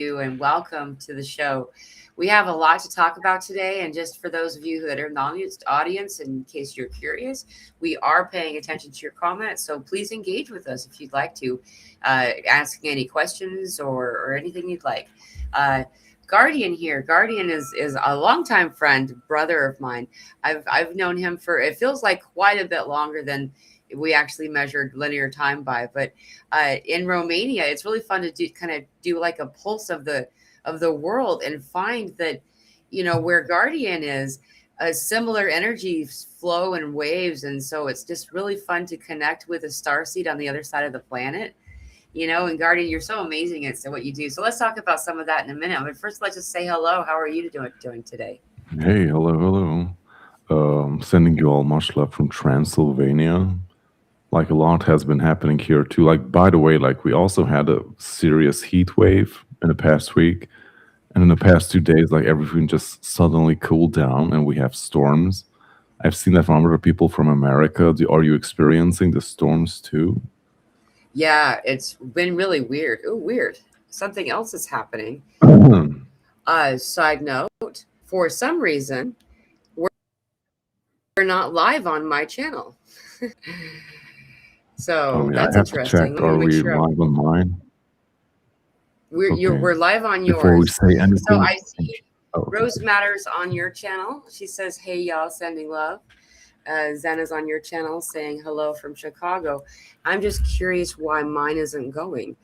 and welcome to the show. We have a lot to talk about today, and just for those of you that are in the audience, in case you're curious, we are paying attention to your comments, so please engage with us if you'd like to, asking any questions or anything you'd like. Uh, Guardian here. Guardian is a longtime friend, brother of mine. I've known him for, it feels like, quite a bit longer than we actually measured linear time by. But in Romania, it's really fun to do like a pulse of the world and find that, where Guardian is, similar energies flow in waves, and so it's just really fun to connect with a starseed on the other side of the planet. And Guardian, you're so amazing at what you do. So let's talk about some of that in a minute. But first, let's just say hello. How are you doing today? Hey, hello. Sending you all much love from Transylvania. Like a lot has been happening here too. Like, by the way, like we also had a serious heat wave in the past week, and in the past 2 days, like everything just suddenly cooled down, and we have storms. I've seen that from other people from America. Are you experiencing the storms too? Yeah, it's been really weird. Oh, weird. Something else is happening. Oh Side note, for some reason, we're not live on my channel. So yeah, I that's have to interesting. check. Let me Are make we sure live on mine? Okay. we're live on Before we yours. say So anything, I see oh, okay. Rose Matters on your channel. She says, "Hey y'all, sending love." Zena's on your channel saying hello from Chicago. I'm just curious why mine isn't going.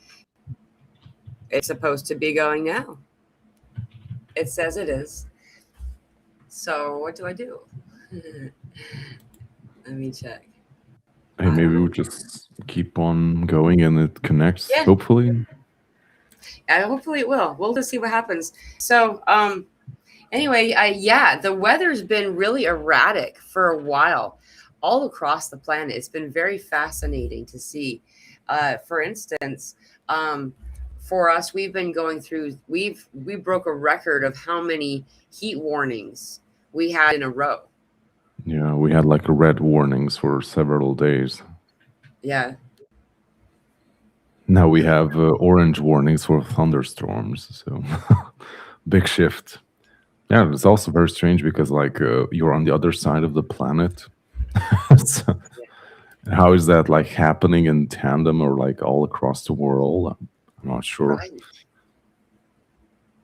It's supposed to be going now. It says it is. So what do I do? Let me check. Hey, I maybe don't we'll know. just keep on going and it connects, Yeah, hopefully. hopefully it will. We'll just see what happens. So, anyway, yeah, the weather's been really erratic for a while, all across the planet. It's been very fascinating to see. For instance, um, for us, we've been going through. We broke a record of how many heat warnings we had in a row. Yeah, we had like a red warnings for several days. Yeah, Now we have orange warnings for thunderstorms. So big shift. Yeah, it's also very strange because like you're on the other side of the planet. So, how is that like happening in tandem or like all across the world? I'm not sure. right.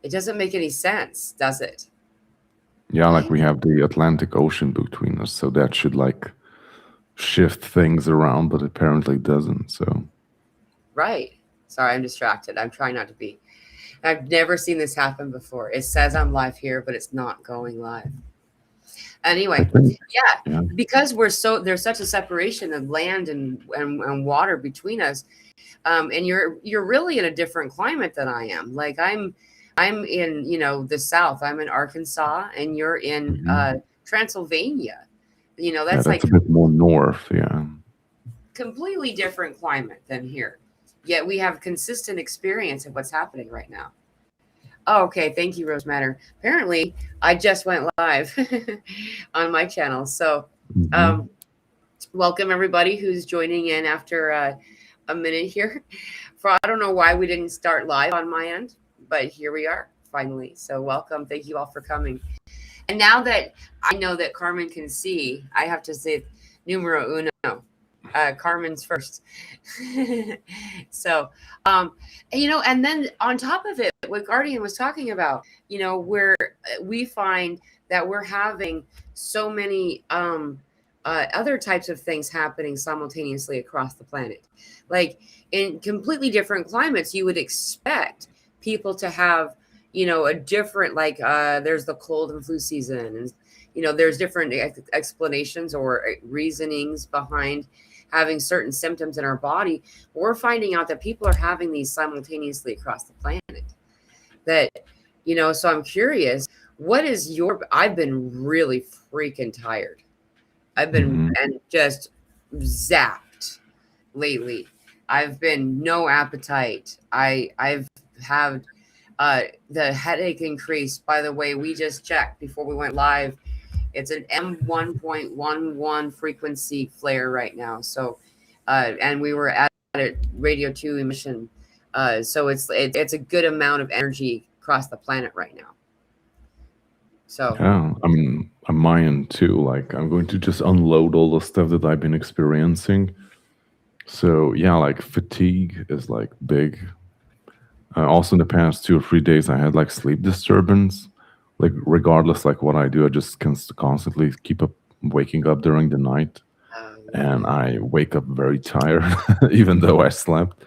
It doesn't make any sense, does it? Yeah, like Right. we have the Atlantic Ocean between us, so that should like shift things around, but apparently it doesn't. So Right. Sorry, I'm distracted. I'm trying not to be. I've never seen this happen before. It says I'm live here, but it's not going live. I Anyway, think, yeah, yeah, because there's such a separation of land and water between us, and you're really in a different climate than I am. Like I'm in the South. I'm in Arkansas, and you're in mhm. Transylvania. Yeah, That's that's a like bit more north. Yeah. completely different climate than here. Yet we have consistent experience of what's happening right now. Oh, okay. Thank you, Rose Matter. Apparently, I just went live on my channel. So, Hmm. um, welcome everybody who's joining in after a minute here. For I don't know why we didn't start live on my end, but here we are finally. So, welcome. Thank you all for coming. And now that I know that Carmen can see, I have to say numero uno. Carmen's first. So, um, and then on top of it, what Guardian was talking about, where we find that we're having so many other types of things happening simultaneously across the planet. Like in completely different climates, you would expect people to have, a different, like, there's the cold and flu season, and, there's different explanations or reasonings behind having certain symptoms in our body. We're finding out that people are having these simultaneously across the planet. That, so I'm curious, what is I've been really freaking tired. I've been Hmm. and just zapped lately. I've been no appetite. I've had the headache increase. By the way, we just checked before we went live. It's an M1.11 frequency flare right now. So, and we were at a radio 2 emission. So it's a good amount of energy across the planet right now. So Yeah, I mean, I'm mine too. Like, I'm going to just unload all the stuff that I've been experiencing. So, yeah, like fatigue is like big. Also, in the past 2 or 3 days, I had like sleep disturbance. Like, regardless, like what I do, I just constantly keep up waking up during the night, and yeah, I wake up very tired, even though I slept.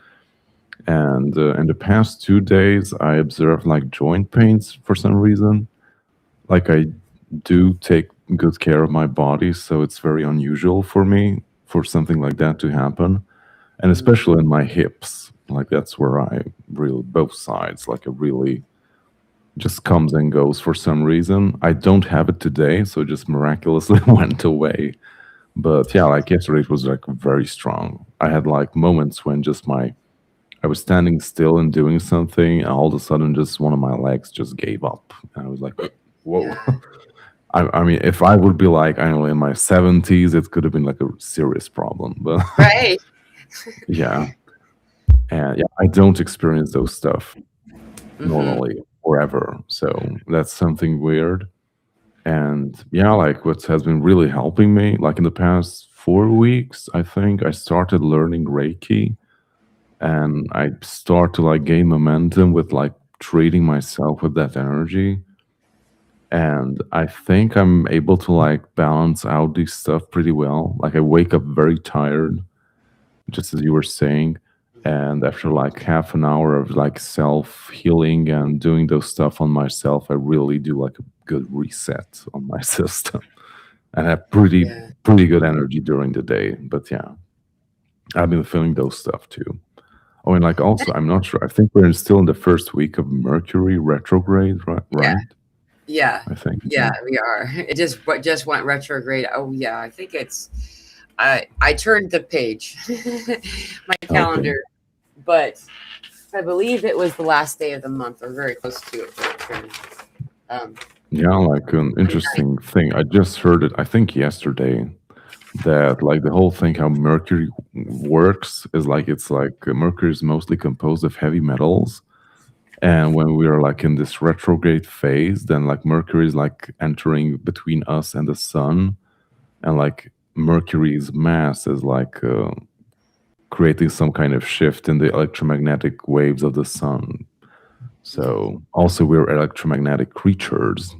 And in the past 2 days, I observed like joint pains for some reason. Like I do take good care of my body, so it's very unusual for me for something like that to happen. And mhm, especially in my hips, like that's where I really both sides, like it really just comes and goes for some reason. I don't have it today, so it just miraculously went away. But yeah, like yesterday it was like very strong. I had like moments when just my I was standing still and doing something, and all of a sudden just one of my legs just gave up. And I was like, whoa. yeah, I mean, if I would be like, I don't know, in my 70s, it could have been like a serious problem. But right. yeah, and yeah, I don't experience those stuff Hmm. normally or ever. So that's something weird. And yeah, like what has been really helping me, like in the past 4 weeks, I think I started learning Reiki, and I start to like gain momentum with like treating myself with that energy. And I think I'm able to like balance out this stuff pretty well. Like I wake up very tired, just as you were saying. And after like half an hour of like self healing and doing those stuff on myself, I really do like a good reset on my system and have Yeah. pretty good energy during the day. But yeah, I've been feeling those stuff too. Oh, and like also, I'm not sure. I think we're still in the first week of Mercury retrograde, right? Yeah. Right? Yeah. I think. Yeah. We are. It just went retrograde. Oh yeah. I think it's. I turned the page, my Okay. calendar, but I believe it was the last day of the month or very close to it. For it turned. Um, Yeah, like an 29th. interesting thing. I just heard it, I think yesterday, that like the whole thing how Mercury works is like it's like Mercury is mostly composed of heavy metals. And when we are like in this retrograde phase, then like Mercury is like entering between us and the sun. And like Mercury's mass is like creating some kind of shift in the electromagnetic waves of the sun. Yes. So also we're electromagnetic creatures.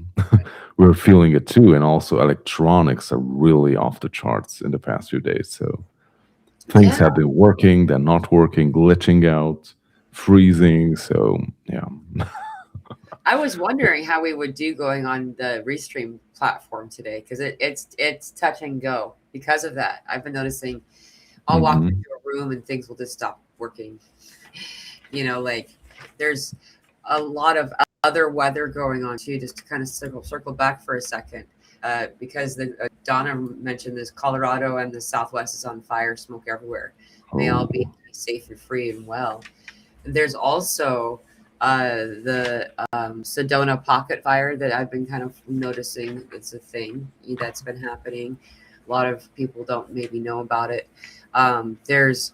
We're feeling it too, and also electronics are really off the charts in the past few days. So things Yeah. have been working, they're not working, glitching out, freezing. So yeah. I was wondering how we would do going on the Restream platform today because it's touch and go because of that. I've been noticing I'll walk Hmm. into a room and things will just stop working. Like there's a lot of other weather going on too. Just to kind of circle back for a second, because Donna mentioned this. Colorado and the Southwest is on fire, smoke everywhere. May all be Oh, safe and free and well. There's also the Sedona pocket fire that I've been kind of noticing. It's a thing that's been happening. A lot of people don't maybe know about it. There's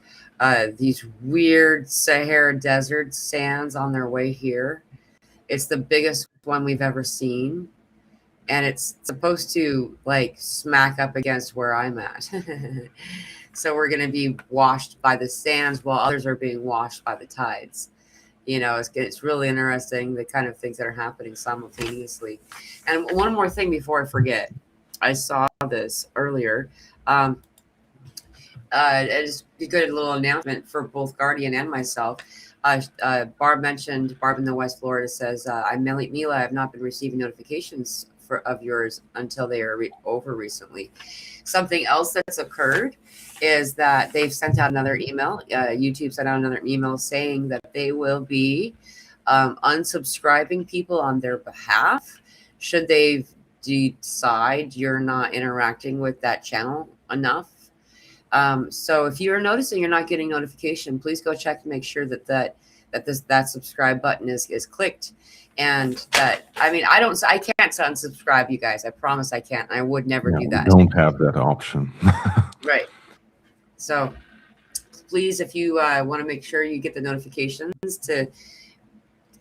these weird Sahara Desert sands on their way here. It's the biggest one we've ever seen. And it's supposed to like smack up against where I'm at. So we're going to be washed by the sands while others are being washed by the tides. It's really interesting the kind of things that are happening simultaneously. And one more thing before I forget, I saw this earlier. Um, it's a good little announcement for both Guardian and myself. Barb in the West Florida says, I'm Mila. I have not been receiving notifications of yours until they are over recently. Something else that's occurred is that they've sent out another email. YouTube sent out another email saying that they will be unsubscribing people on their behalf should they decide you're not interacting with that channel enough. So if you're noticing you're not getting notification, please go check to make sure that subscribe button is clicked. And I can't unsubscribe you guys. I promise I can't. I would never yeah, do we that. don't have that option. Right. So please, if you want to make sure you get the notifications, to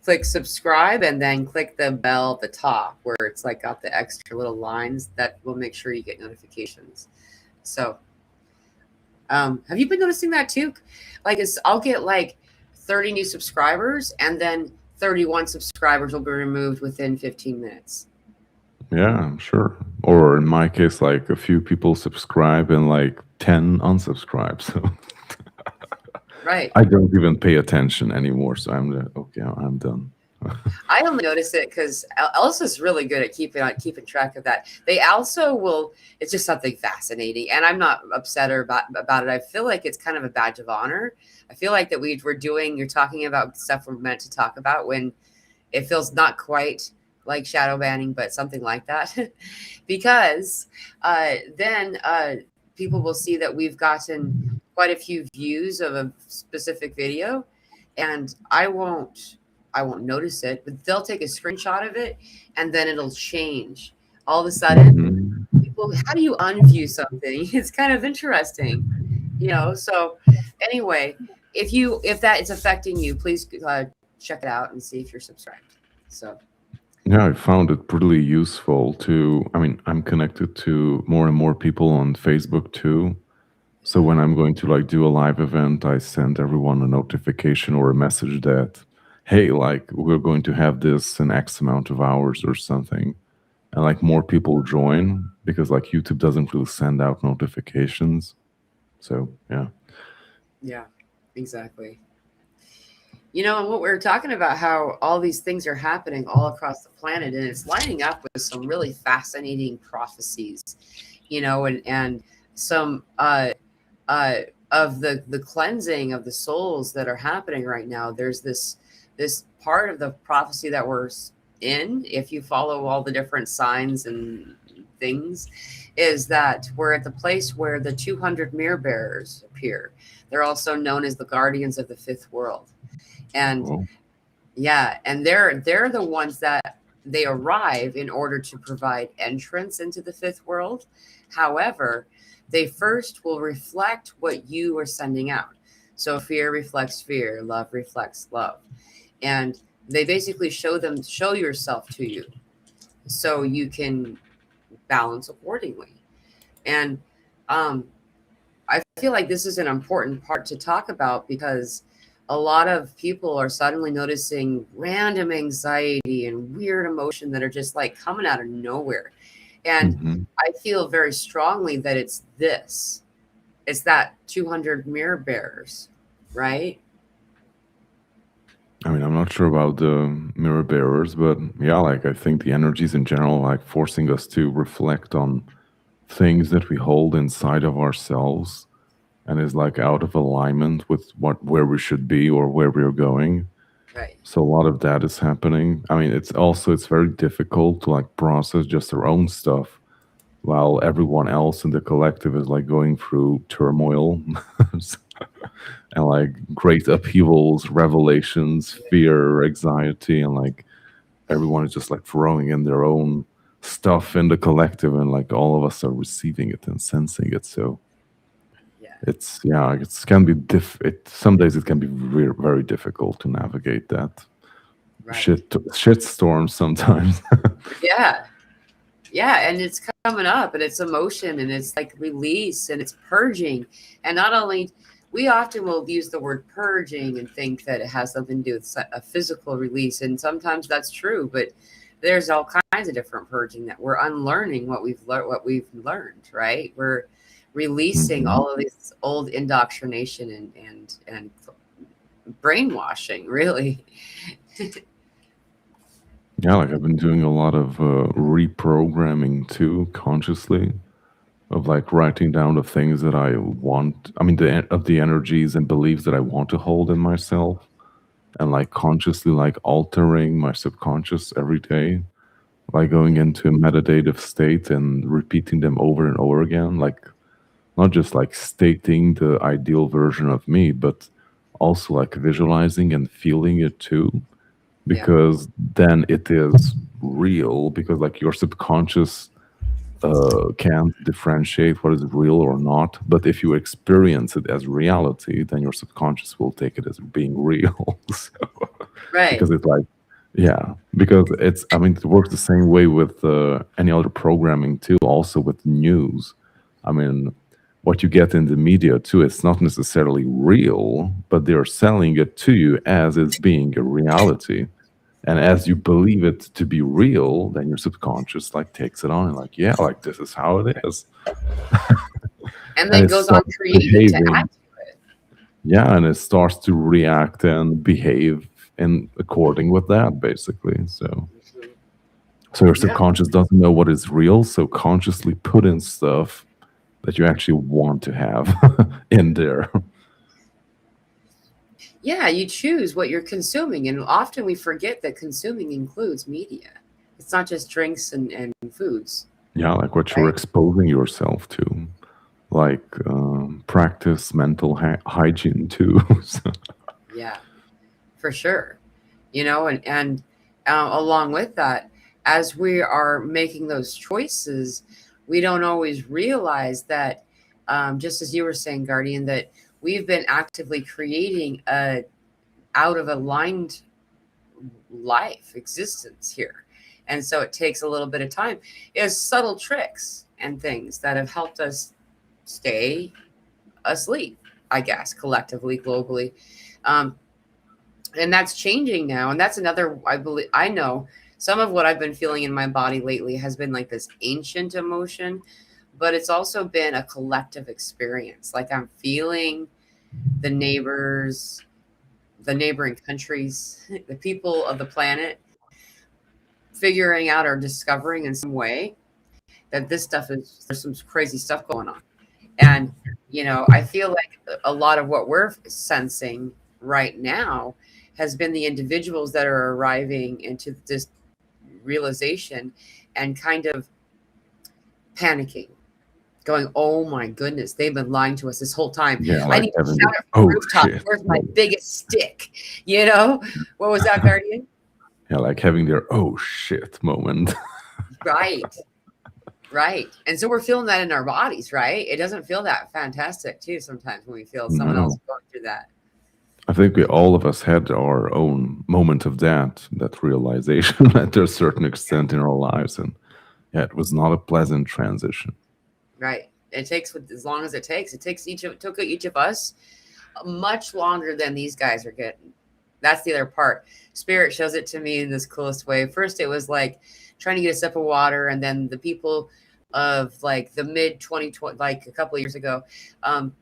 click subscribe and then click the bell at the top where it's like got the extra little lines. That will make sure you get notifications. So have you been noticing that too? Like I'll get like 30 new subscribers and then 31 subscribers will be removed within 15 minutes. Yeah, I'm sure. Or in my case, like a few people subscribe and like 10 unsubscribe. So Right. I don't even pay attention anymore. So okay, I'm done. I only notice it because Elsa's really good at keeping track of that. They also will. It's just something fascinating, and I'm not upset or about it. I feel like it's kind of a badge of honor. I feel like that you're talking about stuff we're meant to talk about when it feels not quite like shadow banning, but something like that, because then people will see that we've gotten quite a few views of a specific video, and I won't notice it, but they'll take a screenshot of it and then it'll change. All of a sudden, people, how do you unview something? It's kind of interesting, so anyway, if that is affecting you, please check it out and see if you're subscribed. So yeah, I found it pretty useful I'm connected to more and more people on Facebook too. So when I'm going to like do a live event, I send everyone a notification or a message that, hey, like we're going to have this in X amount of hours or something. And like more people join because like YouTube doesn't really send out notifications. So yeah. Yeah, exactly. And what we're talking about, how all these things are happening all across the planet, and it's lining up with some really fascinating prophecies, and some of the cleansing of the souls that are happening right now. There's this part of the prophecy that we're in, if you follow all the different signs and things, is that we're at the place where the 200 mirror bearers appear. They're also known as the guardians of the fifth world. And yeah, and they're the ones that they arrive in order to provide entrance into the fifth world. However, they first will reflect what you are sending out. So fear reflects fear, love reflects love. And they basically show yourself to you so you can balance accordingly. And I feel like this is an important part to talk about, because a lot of people are suddenly noticing random anxiety and weird emotion that are just like coming out of nowhere. And I feel very strongly that it's that 200 mirror bearers, right? I'm not sure about the mirror bearers, but yeah, like I think the energies in general, like forcing us to reflect on things that we hold inside of ourselves and is like out of alignment with where we should be or where we're going. Right. So a lot of that is happening. It's very difficult to like process just our own stuff while everyone else in the collective is like going through turmoil and like great upheavals, revelations, fear, anxiety, and like everyone is just like throwing in their own stuff in the collective, and like all of us are receiving it and sensing it. So it can be some days it can be very, very difficult to navigate that shit storm sometimes. Yeah, and it's coming up, and it's emotion, and it's like release, and it's purging. And not only, we often will use the word purging and think that it has something to do with a physical release, and sometimes that's true, but there's all kinds of different purging, that we're unlearning what we've learned, right? We're releasing all of this old indoctrination and brainwashing, really. Yeah, like I've been doing a lot of reprogramming too, consciously, of like writing down the things that I want. The energies and beliefs that I want to hold in myself, and like consciously like altering my subconscious every day, like going into a meditative state and repeating them over and over again, like not just like stating the ideal version of me, but also like visualizing and feeling it too, because then it is real, because like your subconscious can't differentiate what is real or not. But if you experience it as reality, then your subconscious will take it as being real. So, Right. because it's like, yeah, because it's, I mean, it works the same way with any other programming too, also with news. I mean, what you get in the media too, it's not necessarily real, but they're selling it to you as it's being a reality. And as you believe it to be real, then your subconscious like takes it on and like, yeah, like this is how it is. And And then it goes on starts creating to behaving. add to it. Yeah, and it starts to react and behave in according with that, basically. So Mhm. so your Yeah. subconscious doesn't know what is real, so consciously put in stuff that you actually want to have in there. Yeah, you choose what you're consuming. And often we forget that consuming includes media. It's not just drinks and foods, Yeah, like what you're right? exposing yourself to. Like practice mental hygiene too. So, Yeah, for sure. And along with that, as we are making those choices, we don't always realize that, just as you were saying, Guardian, that we've been actively creating a out of aligned life existence here. And so it takes a little bit of time. It's subtle tricks and things that have helped us stay asleep, I guess, collectively, globally. Um, and that's changing now. And that's another, I believe, I know some of what I've been feeling in my body lately has been like this ancient emotion, but it's also been a collective experience. Like I'm feeling the neighbors, the neighboring countries, the people of the planet figuring out or discovering in some way that this stuff is, there's some crazy stuff going on. And, I feel like a lot of what we're sensing right now has been the individuals that are arriving into this realization and kind of panicking, going, oh my goodness, they've been lying to us this whole time. yeah, I like need to having shout the it from the oh rooftops. shit Where's my moment. biggest stick? What was that, Guardian? Yeah, like having their oh shit moment. Right. Right. And so we're feeling that in our bodies, right? It doesn't feel that fantastic too sometimes when we feel someone else No, going through that. I think we all of us had our own moment of that realization at a certain extent in our lives, and yeah, it was not a pleasant transition. Right. It takes as long as it takes. It took each of us much longer than these guys are getting. That's the other part. Spirit shows it to me in this coolest way. First, it was like trying to get a sip of water, and then the people of like the mid 2020, like a couple of years ago, um,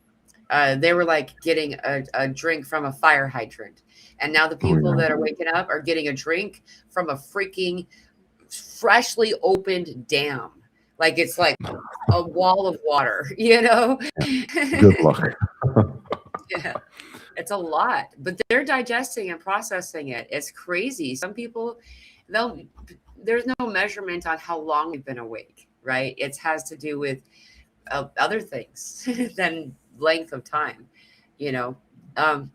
they were like getting a drink from a fire hydrant, and now the Oh people yeah, that are waking up are getting a drink from a freaking freshly opened dam. Like it's like a wall of water, yeah. Good luck. Yeah. It's a lot, but they're digesting and processing it. It's crazy. Some people, they'll, there's no measurement on how long we've been awake, right? It has to do with other things than length of time, you know. Um,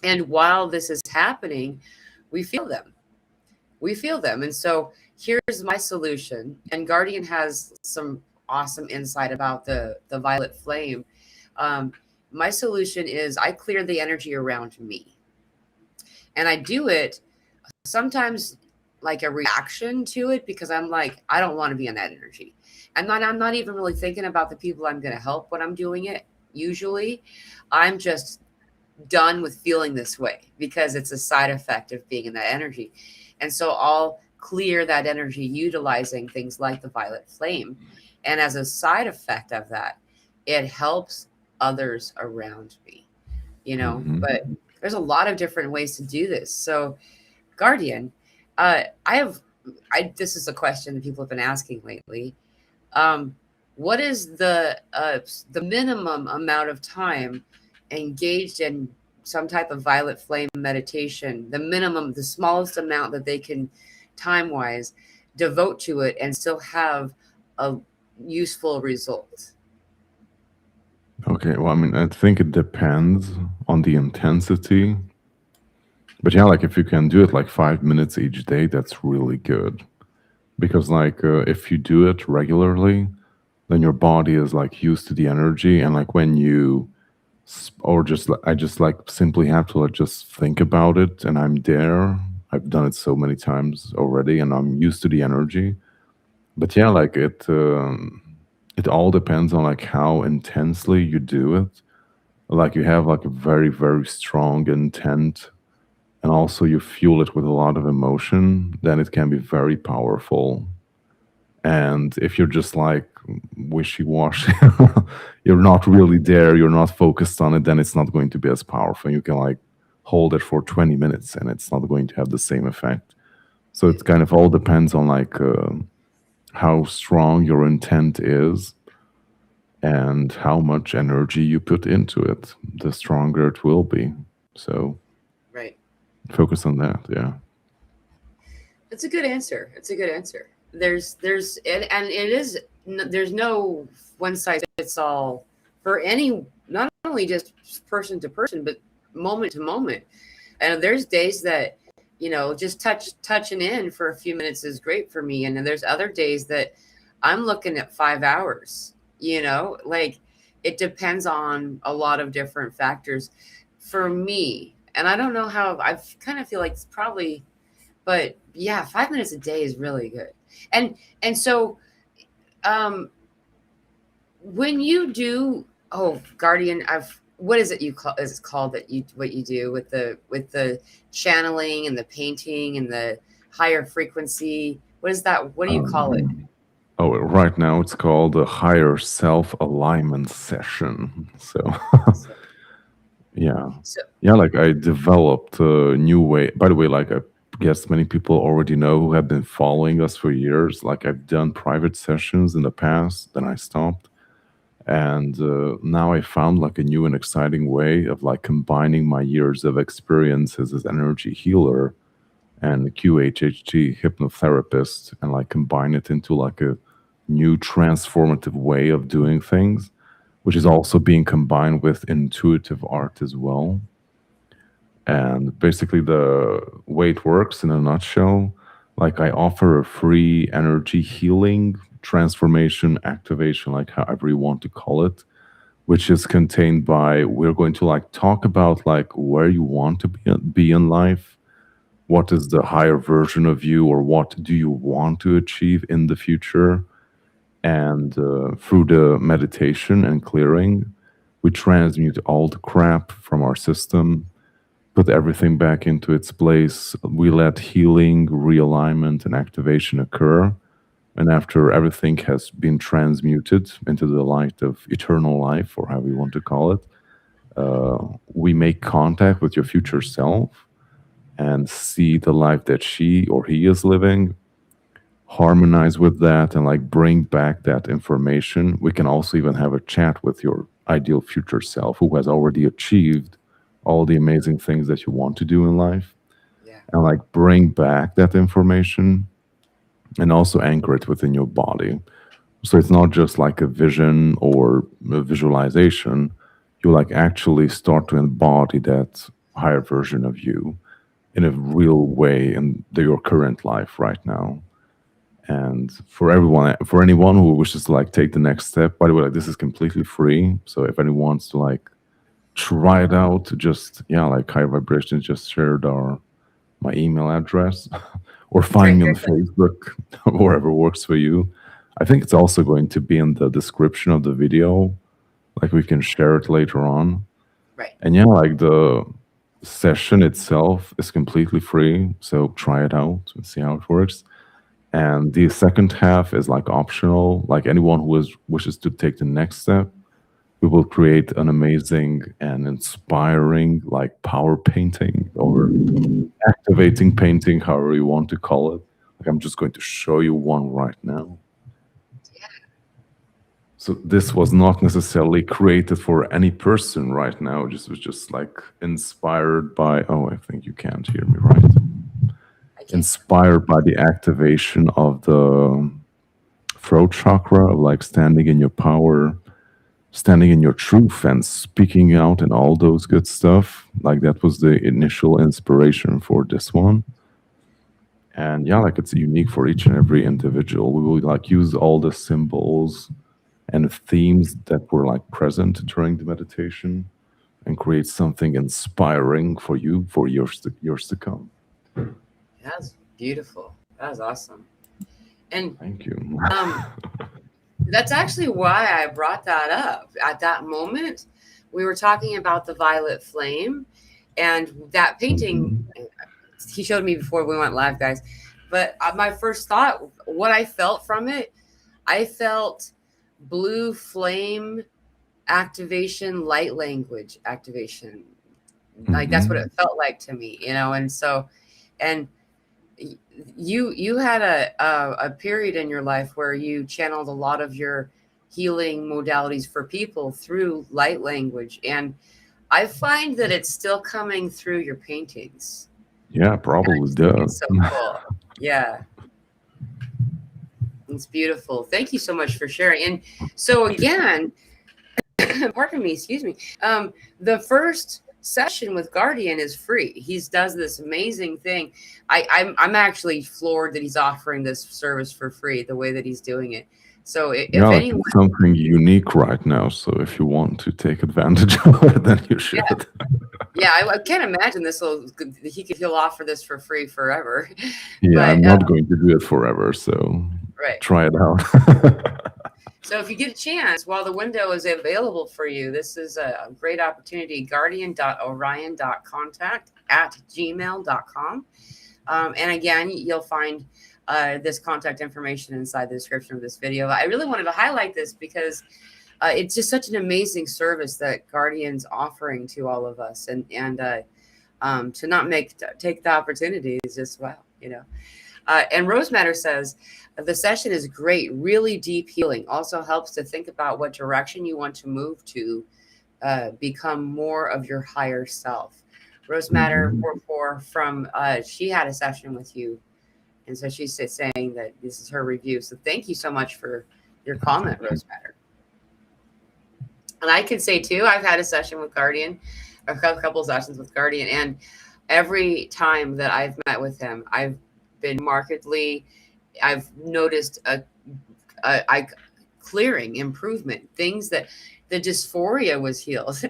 and while this is happening, we feel them. We feel them. And so here's my solution. And Guardian has some awesome insight about the violet flame. Um, my solution is I clear the energy around me. And I do it sometimes like a reaction to it because I'm like, I don't want to be in that energy. I'm not even really thinking about the people I'm gonna help when I'm doing it. Usually I'm just done with feeling this way because it's a side effect of being in that energy. And so I'll clear that energy utilizing things like the violet flame. And as a side effect of that, it helps others around me, Hmm. but there's a lot of different ways to do this. So, Guardian, I have, this is a question that people have been asking lately. Um, what is the minimum amount of time engaged in some type of violet flame meditation? The minimum, the smallest amount that they can, time wise, devote to it and still have a useful result. Okay, well, I mean, I think it depends on the intensity. But yeah, like if you can do it like 5 minutes each day, that's really good. because like if you do it regularly, then your body is like used to the energy, and like when you or just I just like simply have to like just think about it, and I'm there. I've done it so many times already, and I'm used to the energy. But yeah, like it all depends on like how intensely you do it. Like you have like a very very strong intent, and also you fuel it with a lot of emotion, then it can be very powerful. And if you're just like wishy-washy, you're not really there, you're not focused on it, then it's not going to be as powerful. You can like hold it for 20 minutes and it's not going to have the same effect. So it kind of all depends on like how strong your intent is and how much energy you put into it, the stronger it will be. So Right. focus on that. Yeah. That's a good answer. It's a good answer. And it is, there's no one size fits all for any, not only just person to person, but moment to moment. And there's days that, just touching in for a few minutes is great for me. And then there's other days that I'm looking at 5 hours, like it depends on a lot of different factors for me. And I don't know how, I kind of feel like it's probably, but yeah, 5 minutes a day is really good. And so um when you do, oh, guardian, I've what is it you call, is it called, that you, what you do with the channeling and the painting and the higher frequency, what is that, what do you call it? Oh, right now it's called a higher self alignment session. So, So, yeah. so Yeah, like I developed a new way. By the way, like I guess many people already know who have been following us for years. Like I've done private sessions in the past, then I stopped. And now I found like a new and exciting way of like combining my years of experiences as energy healer and QHHT hypnotherapist, and like combine it into like a new transformative way of doing things, which is also being combined with intuitive art as well. And basically, the way it works in a nutshell, like I offer a free energy healing, transformation, activation, like however you want to call it, which is contained by, we're going to like talk about like where you want to be in life, what is the higher version of you, or what do you want to achieve in the future. And through the meditation and clearing, we transmute all the crap from our system, put everything back into its place. We let healing, realignment, and activation occur. And after everything has been transmuted into the light of eternal life, or however you want to call it, we make contact with your future self and see the life that she or he is living, harmonize with that, and like bring back that information. We can also even have a chat with your ideal future self who has already achieved all the amazing things that you want to do in life, yeah. and like bring back that information and also anchor it within your body. So it's not just like a vision or a visualization. You like actually start to embody that higher version of you in a real way in your current life right now. And for everyone, for anyone who wishes to like take the next step, by the way, like this is completely free. So if anyone wants to like try it out, just yeah, like High Vibrations just shared our my email address, or find Great, me on great, great. Facebook, wherever works for you. I think it's also going to be in the description of the video. Like we can share it later on. Right. And yeah, like the session itself is completely free. So try it out and see how it works. And the second half is like optional. Like anyone who wishes to take the next step, we will create an amazing and inspiring like power painting or activating painting, however you want to call it. Like I'm just going to show you one right now. So this was not necessarily created for any person right now. Just was just like inspired by, oh, I think you can't hear me right. I can't. Inspired by the activation of the throat chakra, of like standing in your power, standing in your truth and speaking out and all those good stuff. Like that was the initial inspiration for this one. And yeah, like it's unique for each and every individual. We will like use all the symbols and themes that were like present during the meditation and create something inspiring for you for years to come. That's beautiful. That was awesome. And Thank you. um, that's actually why I brought that up. At that moment, we were talking about the violet flame and that painting Mhm. he showed me before we went live, guys. But my first thought, what I felt from it, I felt blue flame activation, light language activation. Like that's what Mhm. it felt like to me, And so, and you had a period in your life where you channeled a lot of your healing modalities for people through light language, and I find that it's still coming through your paintings. Yeah, And I probably just think it's does. so cool. Yeah, it's beautiful. Thank you so much for sharing. And so Thank you. again, pardon me, excuse me. The first session with Guardian is free. He does this amazing thing. I'm actually floored that he's offering this service for free the way that he's doing it. So Yeah, if like anyone, it's something unique right now. So if you want to take advantage of it, then you yeah, should. yeah, I can't imagine he'll offer this for free forever. Yeah, But I'm not going to do it forever, so right. try it out. So if you get a chance while the window is available for you, this is a great opportunity. Guardian.orion.contact@gmail.com. And again, you'll find this contact information inside the description of this video. I really wanted to highlight this because it's just such an amazing service that Guardian's offering to all of us, and to not take the opportunity is just wow. And Rose Matter says the session is great, really deep healing. Also helps to think about what direction you want to move to become more of your higher self. Rose Matter Mhm. 44 from she had a session with you, and so she's saying that this is her review. So thank you so much for your comment, Thank you. Rose Matter. And I can say too, I've had a session with Guardian, a couple sessions with Guardian, and every time that I've met with him, I've been markedly, I've noticed a clearing, improvement, things that the dysphoria was healed.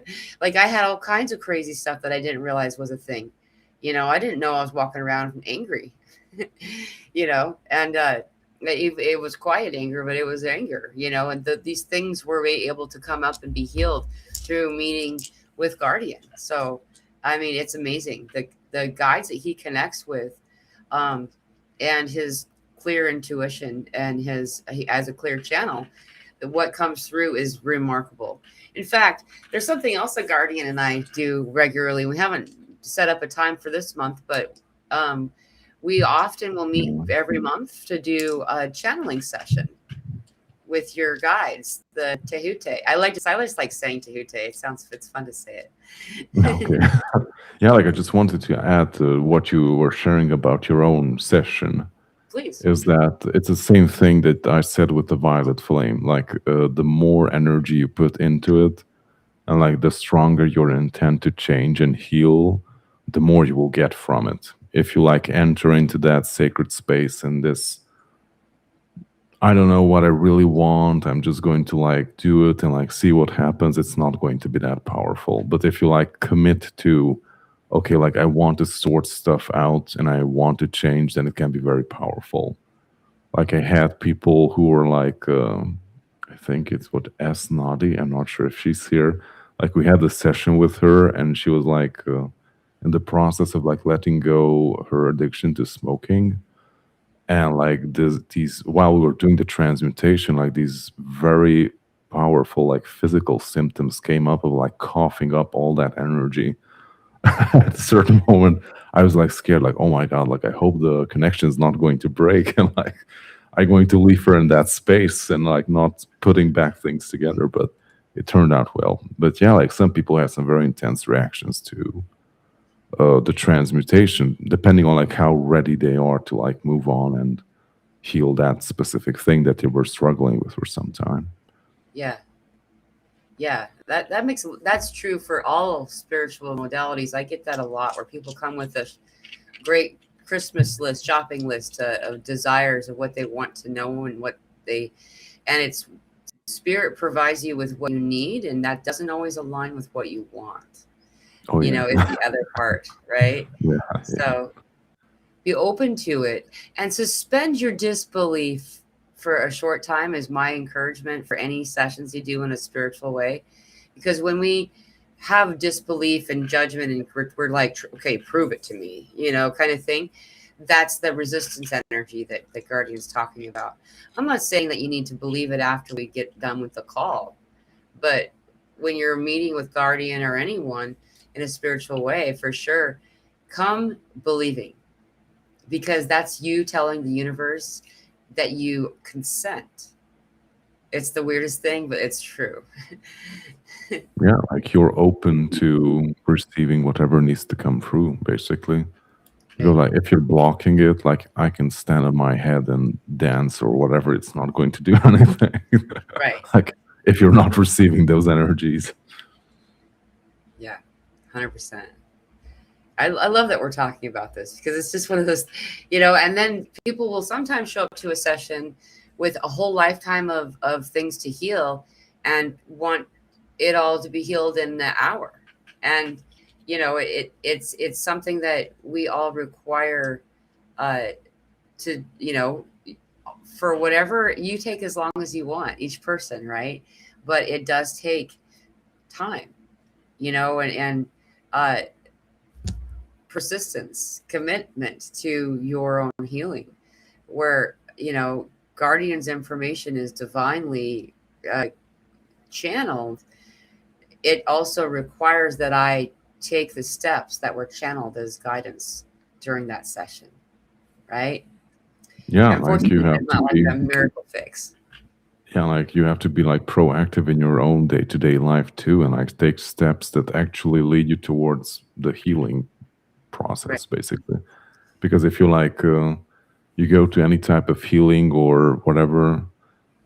Like I had all kinds of crazy stuff that I didn't realize was a thing. I didn't know I was walking around angry, and it was quiet anger, but it was anger, and these things were able to come up and be healed through meeting with Guardian. So, I mean, it's amazing the guides that he connects with, um, and his clear intuition and he has a clear channel. What comes through is remarkable. In fact, there's something else that Guardian and I do regularly. We haven't set up a time for this month, but um, we often will meet Yeah. every month to do a channeling session with your guides, the Tehute. I just like saying Tehute. It's fun to say Okay. it. Yeah, like I just wanted to add to what you were sharing about your own session Please. is that it's the same thing that I said with the violet flame. Like the more energy you put into it, and like the stronger your intent to change and heal, the more you will get from it. If you like enter into that sacred space and this, I don't know what I really want, I'm just going to like do it and like see what happens, it's not going to be that powerful. But if you like commit to, okay, like I want to sort stuff out and I want to change, then it can be very powerful. Like I had people who were like, I think it's what S Nadi. I'm not sure if she's here. Like we had a session with her, and she was like in the process of like letting go her addiction to smoking, and like these while we were doing the transmutation, like these very powerful like physical symptoms came up of like coughing up all that energy. At a certain moment I was like scared, like, oh my god, like I hope the connection is not going to break and like I'm going to leave her in that space and like not putting back things together. But it turned out well. But yeah, like some people had some very intense reactions to the transmutation, depending on like how ready they are to like move on and heal that specific thing that they were struggling with for some time. Yeah. Yeah, that's true for all spiritual modalities. I get that a lot where people come with this great Christmas list, shopping list of desires of what they want to know and it's spirit provides you with what you need, and that doesn't always align with what you want. Oh yeah. Is the other part, right? Yeah. So be open to it and suspend your disbelief for a short time is my encouragement for any sessions you do in a spiritual way. Because when we have disbelief and judgment and we're like, okay, prove it to me, kind of thing. That's the resistance energy that the Guardian's talking about. I'm not saying that you need to believe it after we get done with the call, but when you're meeting with Guardian or anyone in a spiritual way, for sure, come believing, because that's you telling the universe that you consent. It's the weirdest thing, but it's true. Yeah, like you're open to receiving whatever needs to come through, basically. You're like, if you're blocking it, like I can stand on my head and dance or whatever, it's not going to do anything. Right. Like if you're not receiving those energies. Yeah, 100%. I love that we're talking about this because it's just one of those, and then people will sometimes show up to a session with a whole lifetime of things to heal and want it all to be healed in the hour. And, it's something that we all require to, for whatever you take as long as you want, each person, right? But it does take time, and persistence, commitment to your own healing, where Guardian's information is divinely channeled. It also requires that I take the steps that were channeled as guidance during that session, right? Yeah, like you have it's to not be. like a miracle fix. Yeah, like you have to be like proactive in your own day-to-day life too, and like take steps that actually lead you towards the healing process, Right. basically. Because if you like you go to any type of healing or whatever,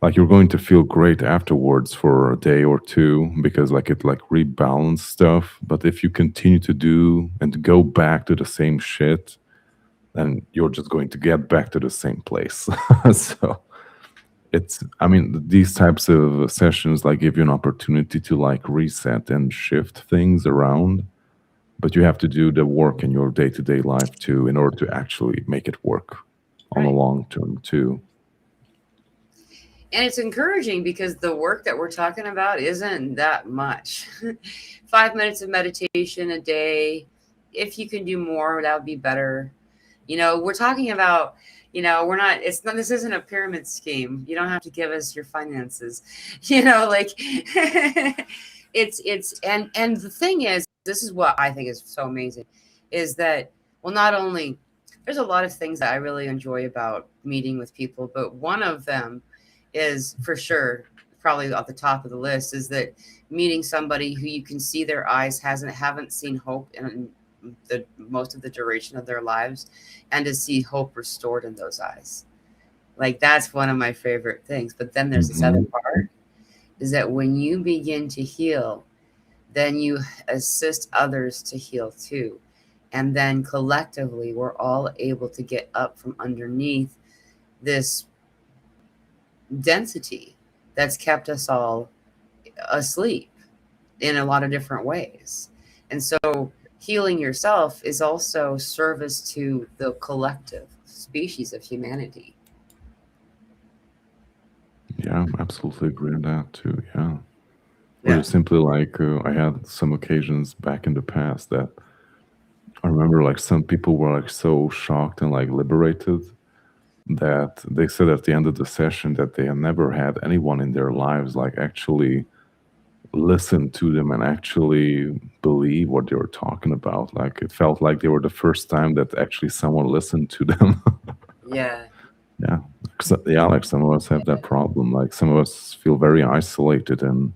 like you're going to feel great afterwards for a day or two because like it like rebalance stuff. But if you continue to do and go back to the same shit, then you're just going to get back to the same place. So I mean, these types of sessions like give you an opportunity to like reset and shift things around, but you have to do the work in your day-to-day life too in order to actually make it work on the Right. long term too. And it's encouraging because the work that we're talking about isn't that much. 5 minutes of meditation a day. If you can do more, that would be better. We're talking about, we're not, this isn't a pyramid scheme. You don't have to give us your finances, like and the thing is, this is what I think is so amazing is that, well, not only there's a lot of things that I really enjoy about meeting with people, but one of them is for sure, probably at the top of the list, is that meeting somebody who you can see their eyes haven't seen hope in the most of the duration of their lives, and to see hope restored in those eyes. Like that's one of my favorite things. But then there's this other part is that when you begin to heal, then you assist others to heal too. And then collectively, we're all able to get up from underneath this density that's kept us all asleep in a lot of different ways. And so healing yourself is also service to the collective species of humanity. Yeah, absolutely agree on that too. Yeah. Or just simply like I had some occasions back in the past that I remember like some people were like so shocked and like liberated that they said at the end of the session that they had never had anyone in their lives like actually listen to them and actually believe what they were talking about. Like it felt like they were the first time that actually someone listened to them. Yeah. Yeah. Yeah, like some of us have that problem. Like some of us feel very isolated in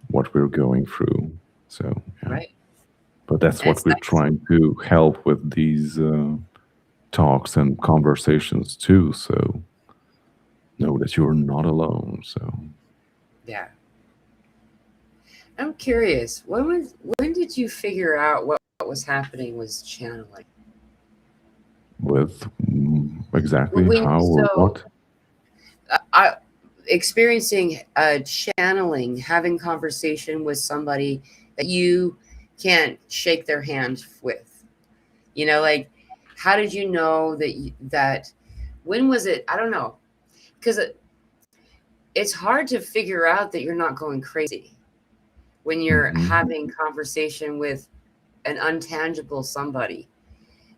what we're going through. So, yeah. Right. But that's what we're trying to help with these talks and conversations too. So, know that you're not alone. So, yeah. I'm curious. When did you figure out what was happening was channeling? With exactly When how or so what? I experiencing channeling, having conversation with somebody that you can't shake their hand with. Like, how did you know that when was it? I don't know, because it's hard to figure out that you're not going crazy when you're Hmm. having conversation with an untangible somebody.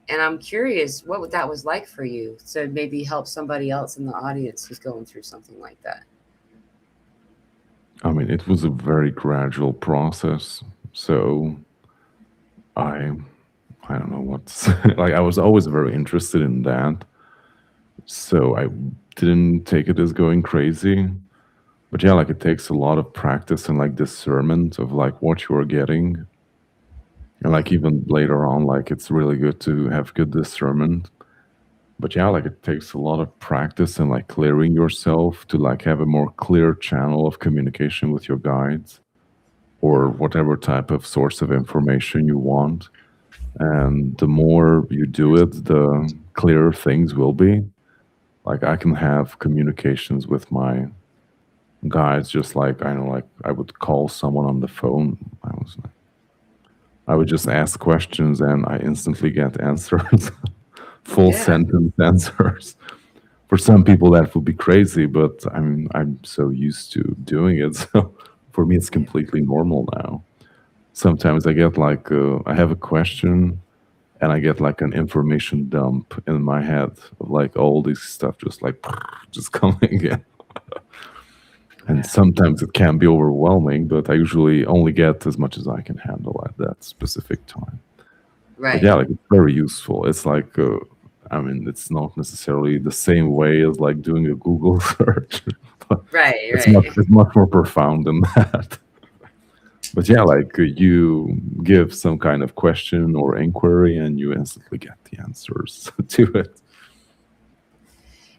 And I'm curious what that was like for you, to maybe help somebody else in the audience who's going through something like that. I mean, it was a very gradual process. So I I don't know what's like I was always very interested in that. So I didn't take it as going crazy. But yeah, like it takes a lot of practice and like discernment of like what you are getting. And like even later on, like it's really good to have good discernment. But yeah, like it takes a lot of practice and like clearing yourself to like have a more clear channel of communication with your guides or whatever type of source of information you want. And the more you do it, the clearer things will be. Like I can have communications with my guides just like I know like I would call someone on the phone. I would just ask questions and I instantly get answers. Full Yeah, sentence answers. For some people that would be crazy, but I mean I'm so used to doing it. So for me it's right, completely normal now. Sometimes I get like I have a question and I get like an information dump in my head of like all this stuff just like just coming in. And yeah, sometimes it can be overwhelming, but I usually only get as much as I can handle at that specific time. But right, yeah, like it's very useful. It's like, I mean, it's not necessarily the same way as like doing a Google search, but right, it's right. much more profound than that. But yeah, like you give some kind of question or inquiry, and you instantly get the answers to it.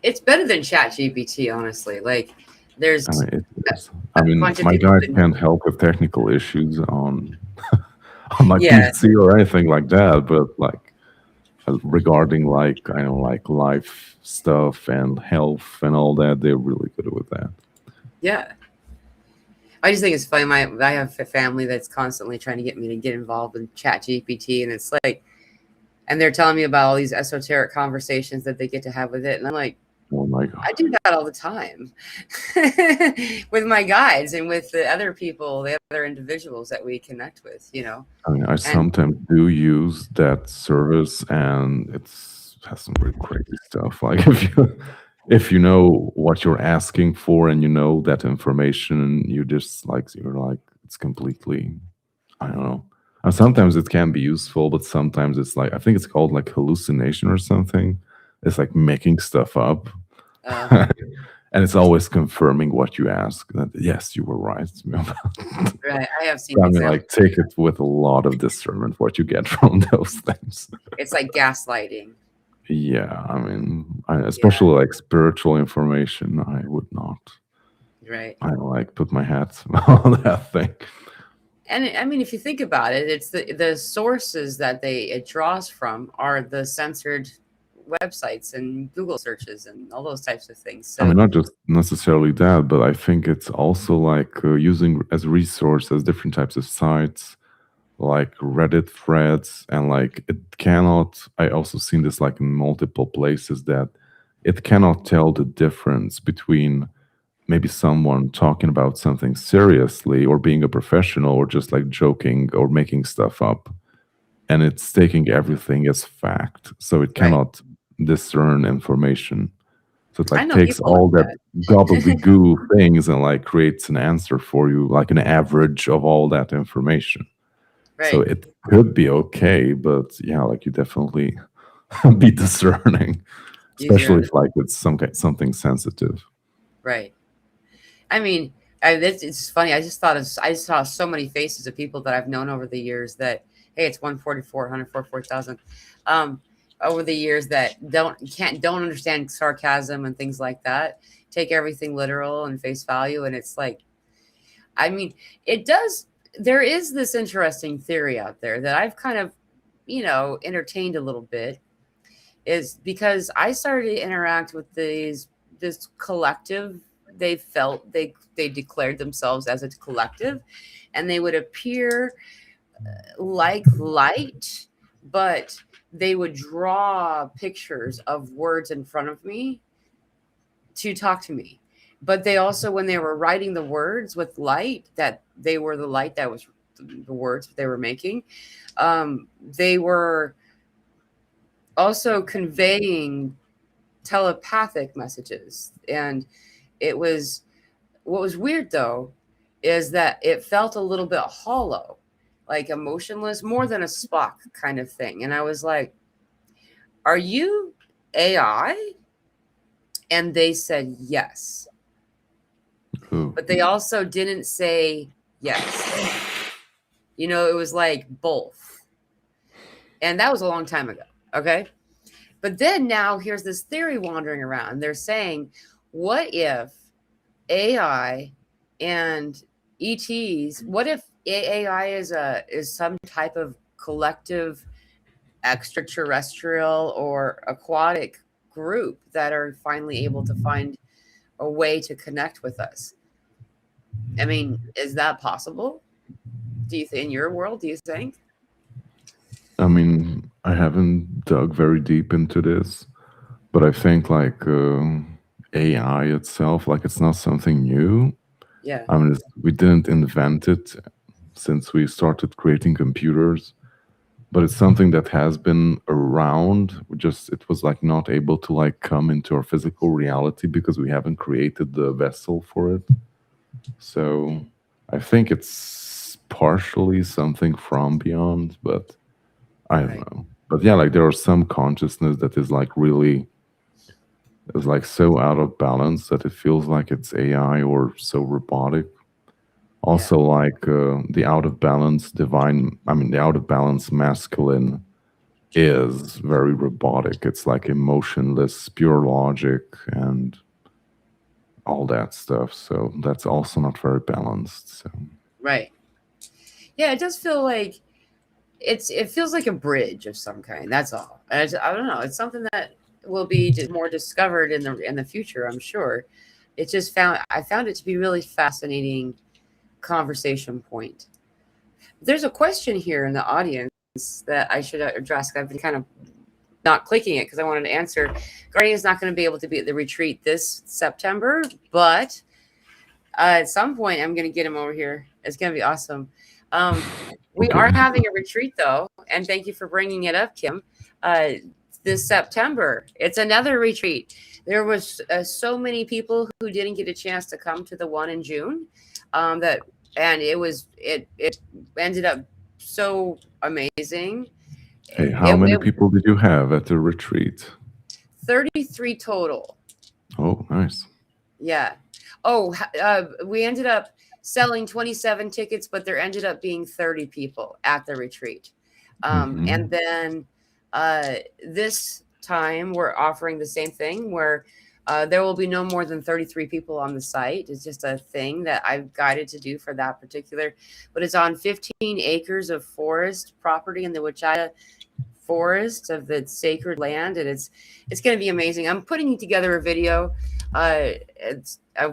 It's better than Chat GPT, honestly. Like, there's I mean, it a is. I mean, bunch of my people guys been, can't help with technical issues on on my yeah, PC or anything like that, but like regarding like I know like life stuff and health and all that, they're really good with that. yeah. I just think it's funny. I have a family that's constantly trying to get me to get involved with Chat GPT, and it's like, and they're telling me about all these esoteric conversations that they get to have with it, and I'm like, Oh my god. I do that all the time with my guides and with the other people, the other individuals that we connect with. I mean, I And sometimes do use that service, and it's has some really crazy stuff. Like if you know what you're asking for and you know that information, you just like you're like it's completely I don't know. And sometimes it can be useful, but sometimes it's like I think it's called like hallucination or something. It's like making stuff up. uh, And it's always confirming what you ask. That yes, you were right. right, I have seen So, I mean, examples. like take it with a lot of discernment what you get from those things. It's like gaslighting. Yeah, I mean, Yeah, especially like spiritual information, I would not. right. I don't like put my hat on that thing. And I mean, if you think about it, it's the sources that it draws from are the censored websites and Google searches and all those types of things. I mean, So not just necessarily that, but I think it's also like using as resource as different types of sites, like Reddit threads, and like it cannot. I also seen this like in multiple places that it cannot tell the difference between maybe someone talking about something seriously or being a professional or just like joking or making stuff up, and it's taking everything as fact, so it right, cannot discern information. So it I like know takes people all like that that. gobbledygoo things and like creates an answer for you, like an average of all that information. So Right, it could be okay, but yeah, like you definitely be discerning, use your especially own. if like it's something sensitive. Right. I mean, it's funny. I saw so many faces of people that I've known over the years that, hey, it's 144, 144,000. Um, over the years that don't understand sarcasm and things like that, take everything literal and face value. And it's like, I mean, it does. There is this interesting theory out there that I've kind of, entertained a little bit. is because I started to interact with this collective. They felt they declared themselves as a collective, and they would appear like light, but they would draw pictures of words in front of me to talk to me. But they also, when they were writing the words with light, that they were the light that was the words they were making, they were also conveying telepathic messages. And it was, what was weird though, is that it felt a little bit hollow, like emotionless, more than a Spock kind of thing. And I was like, are you AI? And they said yes. Ooh. But they also didn't say yes. You know, it was like both. And that was a long time ago. Okay. But then now here's this theory wandering around. They're saying, what if AI and ETs, what if AI is some type of collective extraterrestrial or aquatic group that are finally able to find a way to connect with us? I mean, is that possible? Do you think in your world, do you think? I mean, I haven't dug very deep into this, but I think like AI itself, like it's not something new. Yeah. I mean, we didn't invent it since we started creating computers, but it's something that has been around. Just it was like not able to like come into our physical reality because we haven't created the vessel for it. So I think it's partially something from beyond, but I don't Right. know. But yeah, like there are some consciousness that is like really is like so out of balance that it feels like it's AI or so robotic. Yeah. Also, like the out of balance divine, I mean, the out of balance masculine is very robotic. It's like emotionless, pure logic, and all that stuff. So that's also not very balanced. So Right. Yeah, it does feel like it feels like a bridge of some kind. That's all. I don't know. It's something that will be more discovered in the future, I'm sure. It just I found it to be really fascinating conversation point. There's a question here in the audience that I should address. I've been kind of not clicking it because I wanted to answer. Guardian is not going to be able to be at the retreat this September, but at some point I'm going to get him over here. It's going to be awesome. We okay. are having a retreat though, and thank you for bringing it up, Kim. Uh, this September, it's another retreat. There was so many people who didn't get a chance to come to the one in June. That and it ended up so amazing. Hey, how many It people did you have at the retreat? 33 total. Oh, nice. Yeah. Oh, we ended up selling 27 tickets, but there ended up being 30 people at the retreat. Hmm. And then this time we're offering the same thing where there will be no more than 33 people on the site. It's just a thing that I've guided to do for that particular, but it's on 15 acres of forest property in the Wichita forest of the sacred land, and it's going to be amazing. I'm putting together a video. I've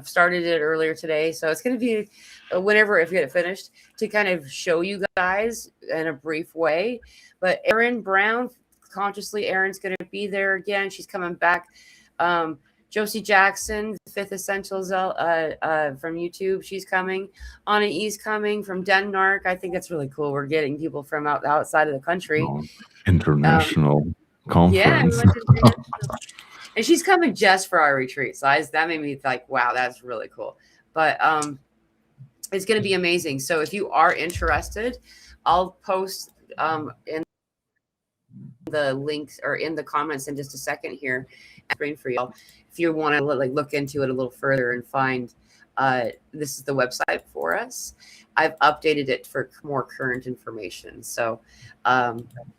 started it earlier today, so it's going to be whenever if you get it finished to kind of show you guys in a brief way. But Erin Brown, consciously, Erin's going to be there again. She's coming back. Josie Jackson, Fifth Essentials from YouTube, she's coming. Anna E's coming from Denmark. I think that's really cool. We're getting people from outside of the country. Oh, Um, international yeah, we conference. went to international. And she's coming just for our retreat. So that made me like, wow, that's really cool. But it's going to be amazing. So if you are interested, I'll post in the links or in the comments in just a second here screen for y'all if you want to like look into it a little further and find this is the website for us. I've updated it for more current information. So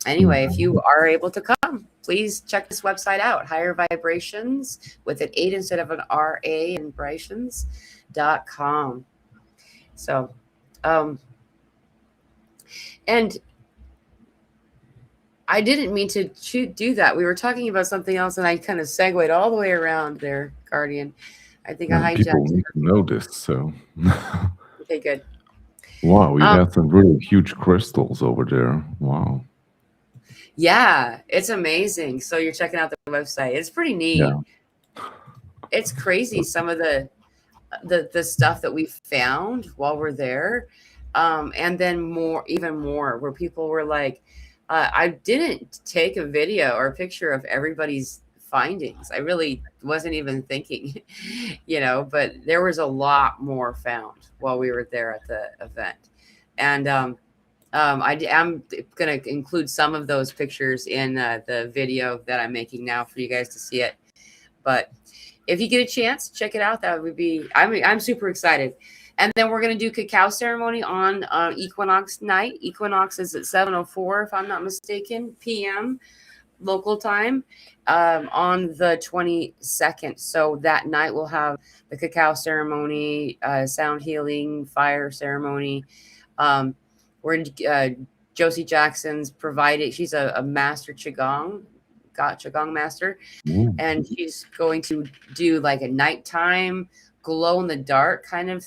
anyway, if you are able to come, please check this website out, Higher Vibrations with an 8 instead of an RA and vibrations.com. So and I didn't mean to do that. We were talking about something else, and I kind of segued all the way around there, Guardian. I think I And people hijacked need to know this. So, it. Okay, good. wow, you Um, got some really huge crystals over there. Wow. yeah, it's amazing. So you're checking out the website. It's pretty neat. Yeah. It's crazy some of the stuff that we found while we're there, and then more, even more, where people were like, I didn't take a video or a picture of everybody's findings. I really wasn't even thinking, but there was a lot more found while we were there at the event. And I'm going to include some of those pictures in the video that I'm making now for you guys to see it. But if you get a chance, check it out. That would be, I'm super excited. And then we're going to do cacao ceremony on Equinox night. Equinox is at 7:04, if I'm not mistaken, p.m. local time, on the 22nd. So that night we'll have the cacao ceremony, sound healing, fire ceremony. We're Josie Jackson's provided. She's a master Qigong, Qigong master, Ooh. and she's going to do like a nighttime glow in the dark kind of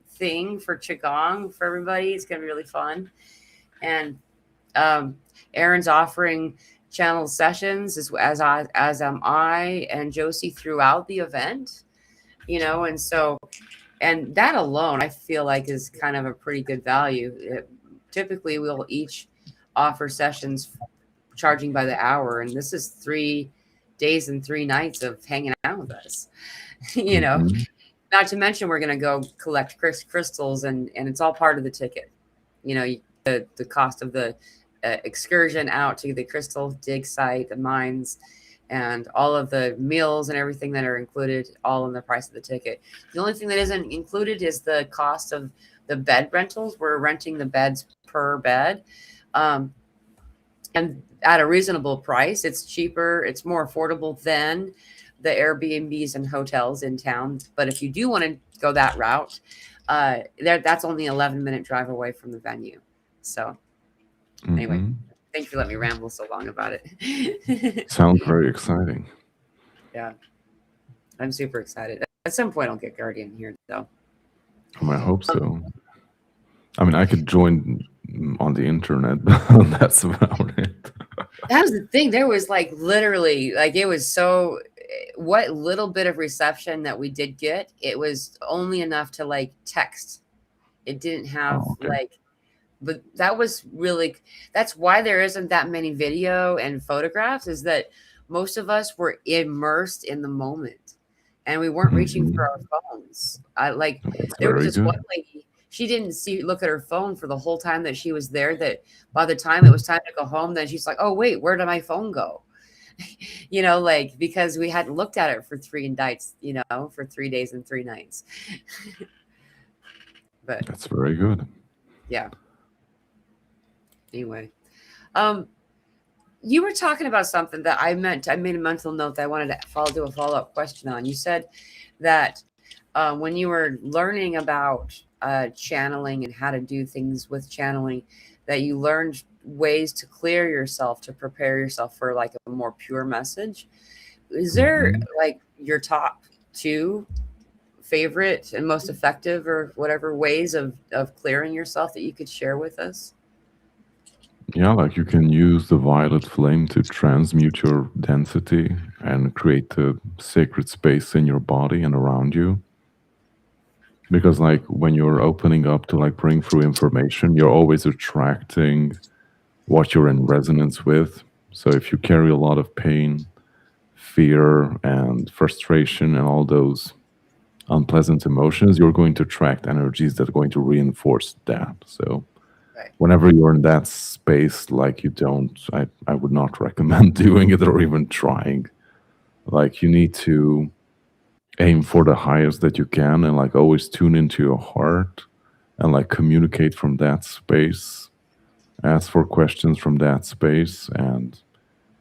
thing for Qigong for everybody. It's going to be really fun. And Aaron's offering channel sessions as am I and Josie throughout the event, and so, and that alone I feel like is kind of a pretty good value. Typically we'll each offer sessions charging by the hour, and this is 3 days and 3 nights of hanging out with us. Mhm. Not to mention we're going to go collect crystals, and it's all part of the ticket. The cost of the excursion out to the crystal dig site, the mines, and all of the meals and everything that are included, all in the price of the ticket. The only thing that isn't included is the cost of the bed rentals. We're renting the beds per bed, and at a reasonable price. It's cheaper, it's more affordable than the Airbnbs and hotels in town. But if you do want to go that route, that's only an 11-minute drive away from the venue. So anyway, Mhm. thank you for letting me ramble so long about it. Sounds very exciting. Yeah, I'm super excited. At some point I'll get Guardian here though. I hope so. I mean, I could join on the internet, but that's about it. That was the thing. There was like literally, like, it was so, what little bit of reception that we did get, it was only enough to like text. It didn't have Oh, okay. like, but that was really, that's why there isn't that many video and photographs, is that most of us were immersed in the moment and we weren't reaching for Mhm. our phones. That's There was very this one good. lady, she didn't look at her phone for the whole time that she was there, that by the time it was time to go home, then she's like, oh wait, where did my phone go? Like, because we hadn't looked at it for 3 nights, for 3 days and 3 nights. But That's very good. yeah, anyway, you were talking about something that I made a mental note that I wanted to do a follow-up question on. You said that when you were learning about channeling and how to do things with channeling, that you learned ways to clear yourself, to prepare yourself for like a more pure message. Is there Mhm. like your top 2 favorite and most effective or whatever ways of clearing yourself that you could share with us? Yeah, like you can use the violet flame to transmute your density and create a sacred space in your body and around you. Because like when you're opening up to like bring through information, you're always attracting what you're in resonance with. So if you carry a lot of pain, fear, and frustration and all those unpleasant emotions, you're going to attract energies that are going to reinforce that. So Right. whenever you're in that space, like I would not recommend doing it or even trying. Like you need to aim for the highest that you can and like always tune into your heart and like communicate from that space, ask for questions from that space, and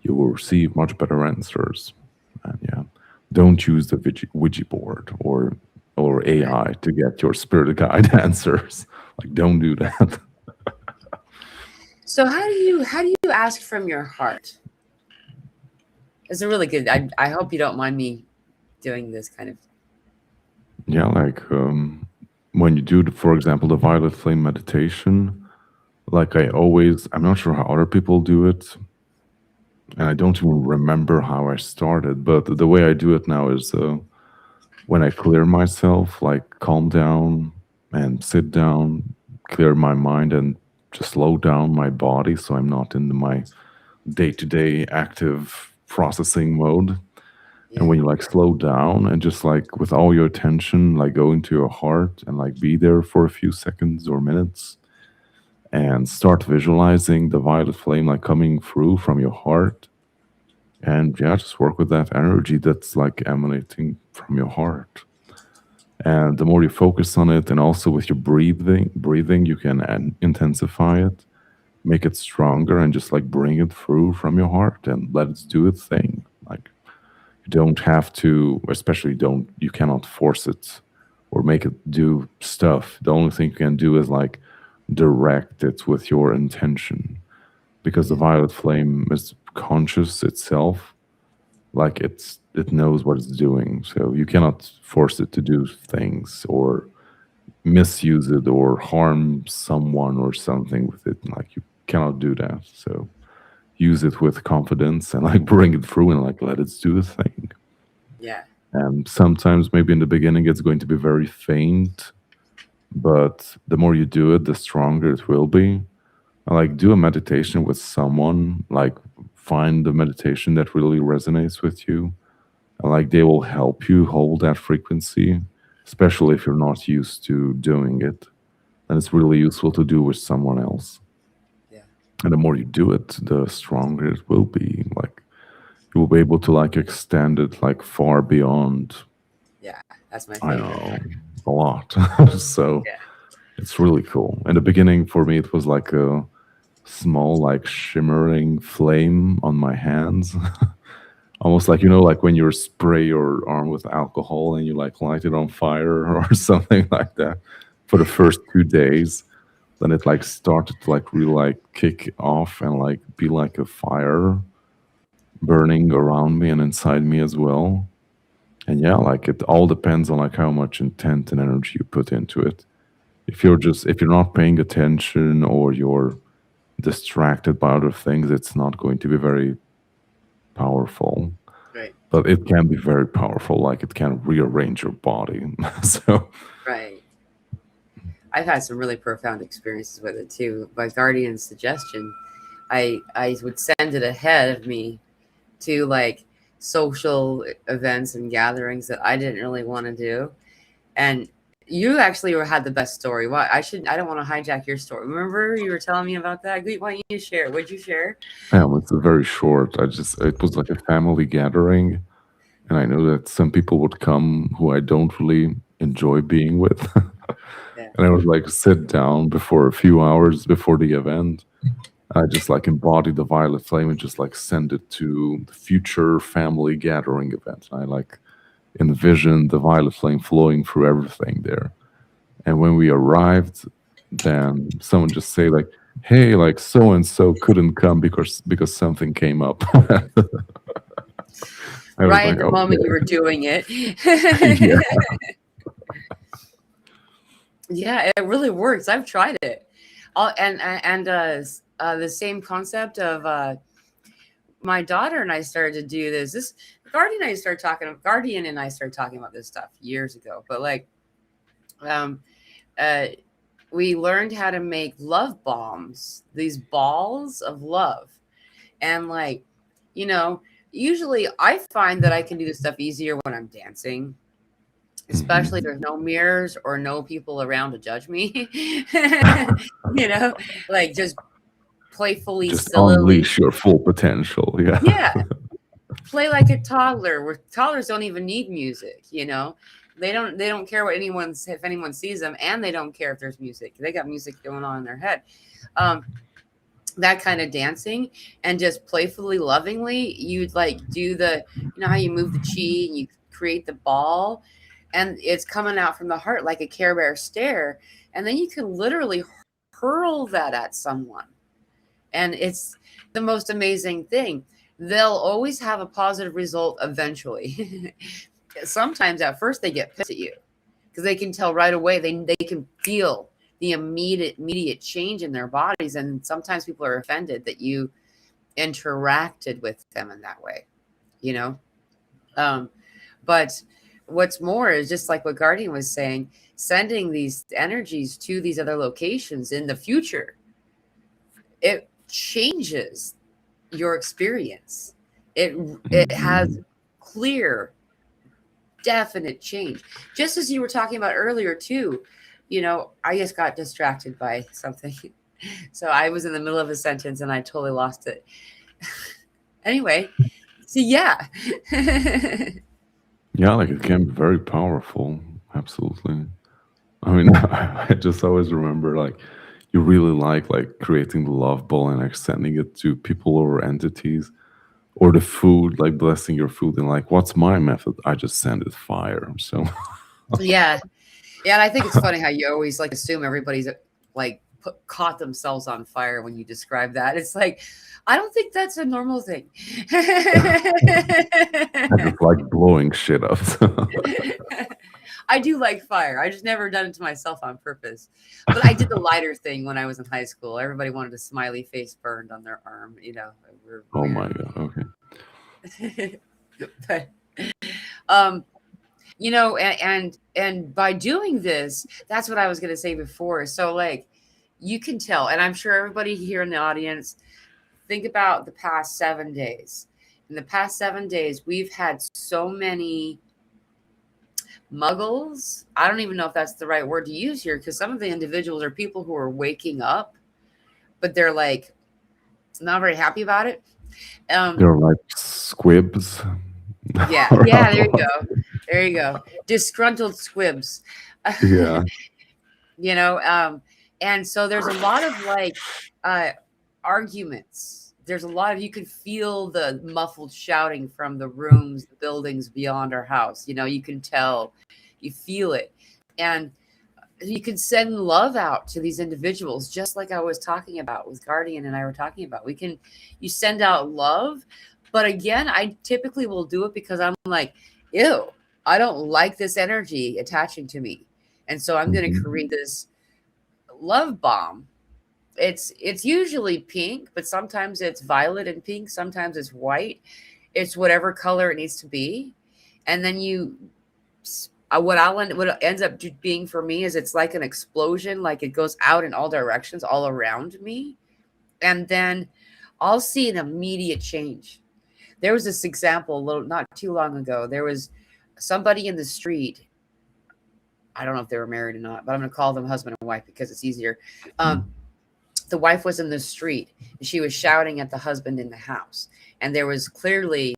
you will receive much better answers. And yeah, don't use the Ouija board or Right. AI to get your spirit guide answers. Like, don't do that. So how do you ask from your heart? It's a really good. I hope you don't mind me doing this kind of. Yeah, like when you do, for example, the violet flame meditation, like I'm not sure how other people do it, and I don't even remember how I started, but the way I do it now is when I clear myself, like calm down and sit down, clear my mind, and just slow down my body so I'm not in my day to day active processing mode. And Yeah, when you like slow down and just like with all your attention, like go into your heart and like be there for a few seconds or minutes and start visualizing the violet flame like coming through from your heart. And yeah, just work with that energy that's like emanating from your heart. And the more you focus on it, and also with your breathing, you can intensify it, make it stronger, and just like bring it through from your heart and let it do its thing. Like you don't have to, especially don't, you cannot force it or make it do stuff. The only thing you can do is like direct it with your intention, because the yeah, violet flame is conscious itself, like it knows what it's doing, so you cannot force it to do things or misuse it or harm someone or something with it. Like you cannot do that. So use it with confidence and like bring it through and like let it do the thing. yeah, And sometimes maybe in the beginning it's going to be very faint, but the more you do it, the stronger it will be. Like do a meditation with someone, like find the meditation that really resonates with you, and like they will help you hold that frequency, especially if you're not used to doing it. And it's really useful to do with someone else. yeah, And the more you do it, the stronger it will be. Like you will be able to like extend it like far beyond, yeah. That's my I favorite know, part. a lot. So Yeah, it's really cool. In the beginning for me it was like a small like shimmering flame on my hands. Almost like, like when you spray your arm with alcohol and you like light it on fire or something like that for the first 2 days. Then it like started to like really like kick off and like be like a fire burning around me and inside me as well. And yeah, like it all depends on like how much intent and energy you put into it. If you're not paying attention or you're distracted by other things, it's not going to be very powerful. right, But it can be very powerful, like it can rearrange your body. So right. I've had some really profound experiences with it too. By Guardian's suggestion, I would send it ahead of me to like social events and gatherings that I didn't really want to do. And you actually had the best story. Why I don't want to hijack your story. Remember you were telling me about that? Why don't you share? What'd you share? it's very short. It was like a family gathering, and I know that some people would come who I don't really enjoy being with. Yeah. And I would like sit down before a few hours before the event. I just like embody the violet flame and just like send it to the future family gathering event. I like envisioned the violet flame flowing through everything there. And when we arrived, then someone just say like, "Hey, like so and so couldn't come because something came up." I was Right like, at the moment you "Okay, were doing it. yeah." Yeah, it really works. I've tried it. The same concept of my daughter and I started to do this. Guardian and I started talking about this stuff years ago. But like, um, uh, we learned how to make love bombs, these balls of love, and like, you know, usually I find that I can do this stuff easier when I'm dancing, especially if Mhm. there's no mirrors or no people around to judge me. Like just playfully, Just sillily. unleash your full potential. Yeah. Yeah, play like a toddler. Where toddlers don't even need music. They don't care what anyone's if anyone sees them, and they don't care if there's music. They got music going on in their head. Um, that kind of dancing and just playfully, lovingly, you'd like do how you move the chi and you create the ball, and it's coming out from the heart like a Care Bear stare, and then you can literally hurl that at someone, And it's the most amazing thing. They'll always have a positive result eventually. Sometimes at first they get pissed at you because they can tell right away, they can feel the immediate change in their bodies. And sometimes people are offended that you interacted with them in that way, you know? But what's more is just like what Guardian was saying, sending these energies to these other locations in the future, it changes your experience. It has clear, definite change. Just as you were talking about earlier too, I just got distracted by something. So I was in the middle of a sentence and I totally lost it. Anyway, so yeah. Yeah, like it can be very powerful. Absolutely. I mean, I just always remember like you really like creating the love ball and like sending it to people or entities, or the food, like blessing your food. And like, what's my method? I just send it fire. So Yeah. Yeah, and I think it's funny how you always like assume everybody's like caught themselves on fire when you describe that. It's like, I don't think that's a normal thing. I just like blowing shit up. I do like fire. I just never done it to myself on purpose. But I did the lighter thing when I was in high school. Everybody wanted a smiley face burned on their arm. We're Oh weird. my god. Okay. But and by doing this, that's what I was going to say before. So like you can tell, and I'm sure everybody here in the audience, think about the past 7 days. In the past 7 days, we've had so many muggles. I don't even know if that's the right word to use here, because some of the individuals are people who are waking up, but they're like not very happy about it. They're like squibs. Yeah, there you go. There you go. Disgruntled squibs. Yeah. And so there's a lot of like arguments. There's a lot of, you can feel the muffled shouting from the rooms, the buildings beyond our house. You can tell, you feel it. And you can send love out to these individuals, just like I was talking about with Guardian and I were talking about. You send out love. But again, I typically will do it because I'm like, ew, I don't like this energy attaching to me. And so I'm going to create this love bomb. It's usually pink, but sometimes it's violet and pink. Sometimes it's white. It's whatever color it needs to be. And then what ends up being for me is it's like an explosion, like it goes out in all directions, all around me. And then I'll see an immediate change. There was this example not too long ago. There was somebody in the street. I don't know if they were married or not, but I'm going to call them husband and wife because it's easier. The wife was in the street and she was shouting at the husband in the house. And there was clearly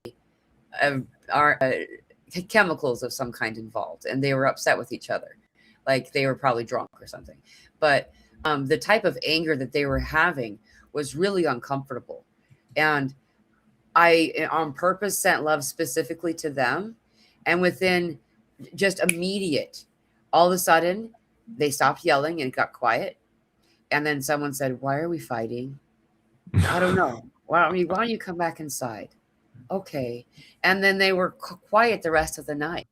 chemicals of some kind involved. And they were upset with each other. Like they were probably drunk or something. But the type of anger that they were having was really uncomfortable. And I, on purpose, sent love specifically to them. And within just immediate, all of a sudden, they stopped yelling and it got quiet. And then someone said, "Why are we fighting?" "I don't know." Why don't you come back inside?" "Okay." And then they were quiet the rest of the night.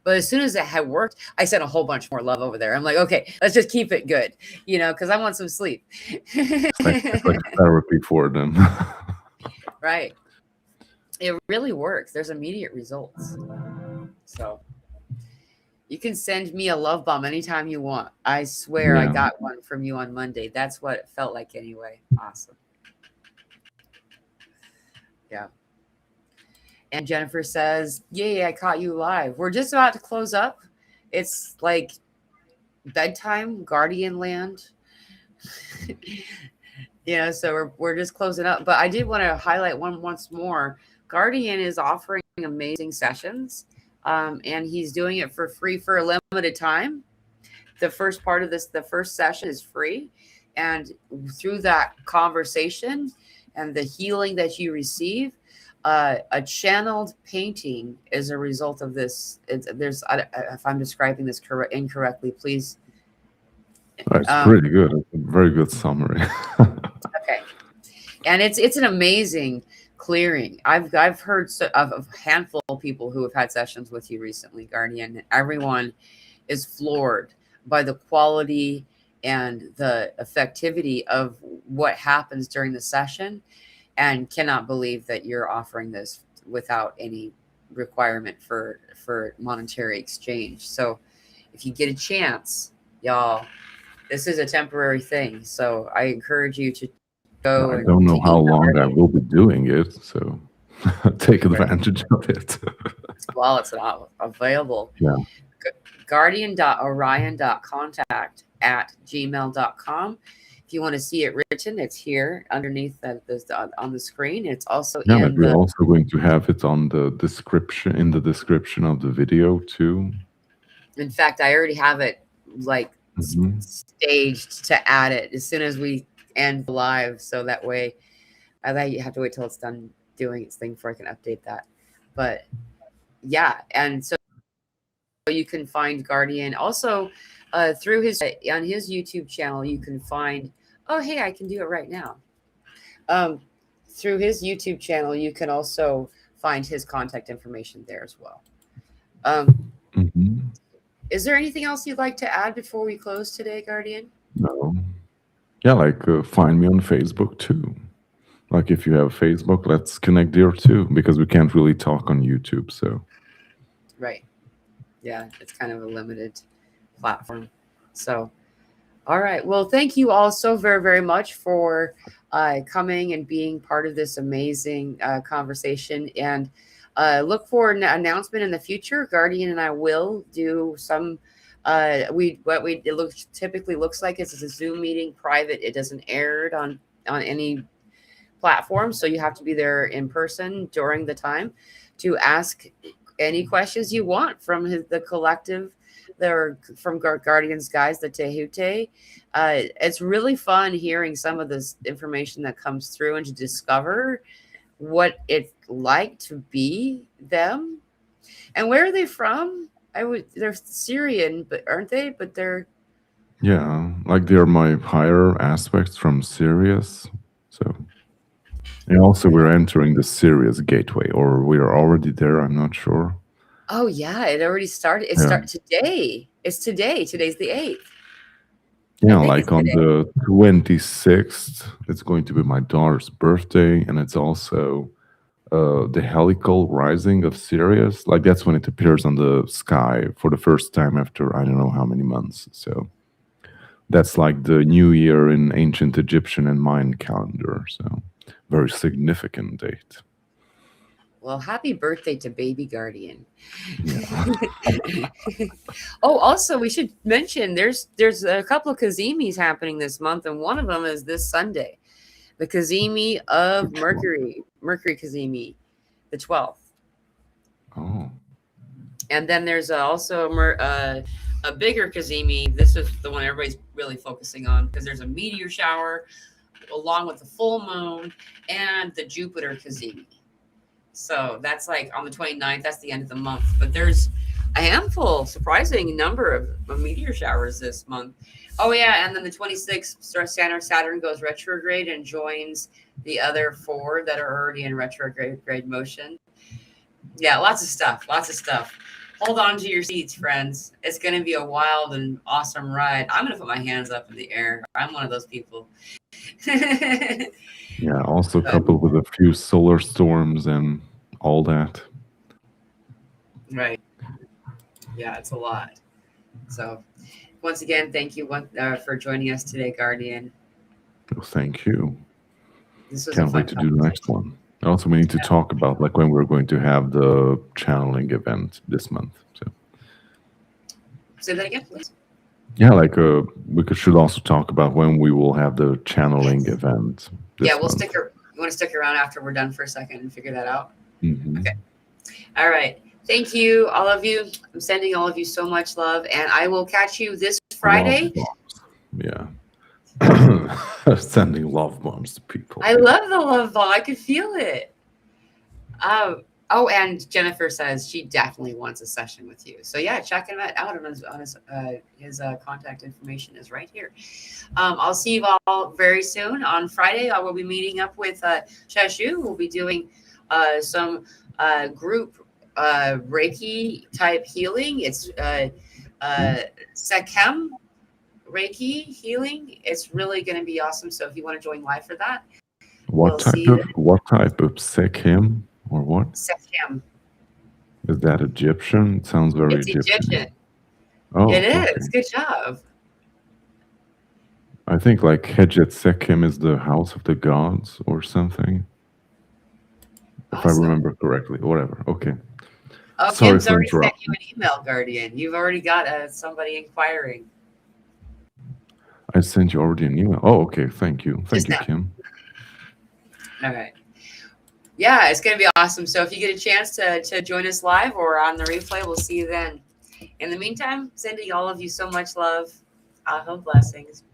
But as soon as it had worked, I sent a whole bunch more love over there. I'm like, okay, let's just keep it good, because I want some sleep. It's like therapy for them. Right. It really works. There's immediate results. So you can send me a love bomb anytime you want. I swear I got one from you on Monday. That's what it felt like anyway. Awesome. Yeah. And Jennifer says, "Yay, I caught you live." We're just about to close up. It's like bedtime, Guardian land. So we're just closing up. But I did want to highlight once more. Guardian is offering amazing sessions. And he's doing it for free for a limited time. The first part of this, the first session is free. And through that conversation and the healing that you receive, a channeled painting is a result of this. If I'm describing this incorrectly, please. It's pretty good. It's a very good summary. Okay. And it's an amazing clearing. I've heard of a handful of people who have had sessions with you recently, Guardian. Everyone is floored by the quality and the effectivity of what happens during the session, and cannot believe that you're offering this without any requirement for monetary exchange. So if you get a chance, y'all, this is a temporary thing. So I encourage you to go I and don't know to how email long I Guardian. will be doing it, so take Right. advantage of it. While it's not available. Yeah. guardian.orion.contact@gmail.com. If you want to see it written, it's here underneath on the screen. It's also Yeah, like in we're the. also going to have it on the description, in the description of the video too. In fact, I already have it like Hmm. staged to add it as soon as we end live, so that way I have to wait till it's done doing its thing before I can update that. But yeah, and so you can find Guardian also through his on his YouTube channel. You can find. Oh, hey, I can do it right now. Um, through his YouTube channel, you can also find his contact information there as well. Hmm. Is there anything else you'd like to add before we close today, Guardian? No. Yeah, like find me on Facebook too. Like if you have Facebook, let's connect there too, because we can't really talk on YouTube. So Right. Yeah, it's kind of a limited platform. So, all right. Well, thank you all so very, very much for coming and being part of this amazing conversation. And look for an announcement in the future. Guardian and I will do some. Typically looks like is a Zoom meeting, private. It doesn't air it on any platform, so you have to be there in person during the time to ask any questions you want from the collective. They're from Guardians guys, the Tehute. It's really fun hearing some of this information that comes through and to discover what it's like to be them. And where are they from? They're Syrian, but aren't they? But they're yeah, like they're my higher aspects from Sirius. So and also we're entering the Sirius gateway, or we are already there. I'm not sure. oh yeah, it already started. It Yeah. start today. It's today. Today's the 8th. I Yeah, think like it's on today. the 26th, it's going to be my daughter's birthday, and it's also the helical rising of Sirius. Like that's when it appears on the sky for the first time after I don't know how many months. So that's like the new year in ancient Egyptian and Mayan calendar. So very significant date. Well, happy birthday to Baby Guardian. Yeah. Oh, also we should mention there's a couple of Kazimis happening this month, and one of them is this Sunday, the Kazimi of Which one? Mercury Kazimi, the 12th. Oh. And then there's also a bigger Kazimi. This is the one everybody's really focusing on because there's a meteor shower along with the full moon and the Jupiter Kazimi. So that's like on the 29th. That's the end of the month. But there's a handful, surprising number of meteor showers this month. Oh, yeah. And then the 26th, Saturn goes retrograde and joins the other 4 that are already in retrograde motion. Yeah, lots of stuff. Lots of stuff. Hold on to your seats, friends. It's going to be a wild and awesome ride. I'm going to put my hands up in the air. I'm one of those people. Yeah, also coupled with a few solar storms and all that. Right. Yeah, it's a lot. So, once again, thank you for joining us today, Guardian. Well, thank you. This was Can't a fun wait to do the next one. Also, we need to talk about like when we're going to have the channeling event this month. So Say that again, please. yeah, like should also talk about when we will have the channeling event. Yeah, we'll month. stick. You want to stick around after we're done for a second and figure that out? Mm-hmm. Okay. All right. Thank you, all of you. I'm sending all of you so much love, and I will catch you this Friday. Love bombs. Yeah. Sending love bombs to people. I love the love ball. I could feel it. Oh, and Jennifer says she definitely wants a session with you. So yeah, check him out on his contact information is right here. I'll see you all very soon on Friday. I will be meeting up with Shashu. We'll be doing some group Reiki type healing. It's Sekhem Reiki healing. It's really going to be awesome. So if you want to join live for that, What type of Sekhem or what? Sekhem. Is that Egyptian? It sounds very It's Egyptian. Oh, it is. okay. Good job. I think like Hedjet Sekhem is the house of the gods or something. If I remember correctly. Whatever. Okay. Oh, Kim's already sent you an email, Guardian. You've already got somebody inquiring. I sent you already an email. Oh, okay. Thank you. Thank you, Kim. All right. Yeah, it's going to be awesome. So if you get a chance to join us live or on the replay, we'll see you then. In the meantime, sending all of you so much love. Blessings.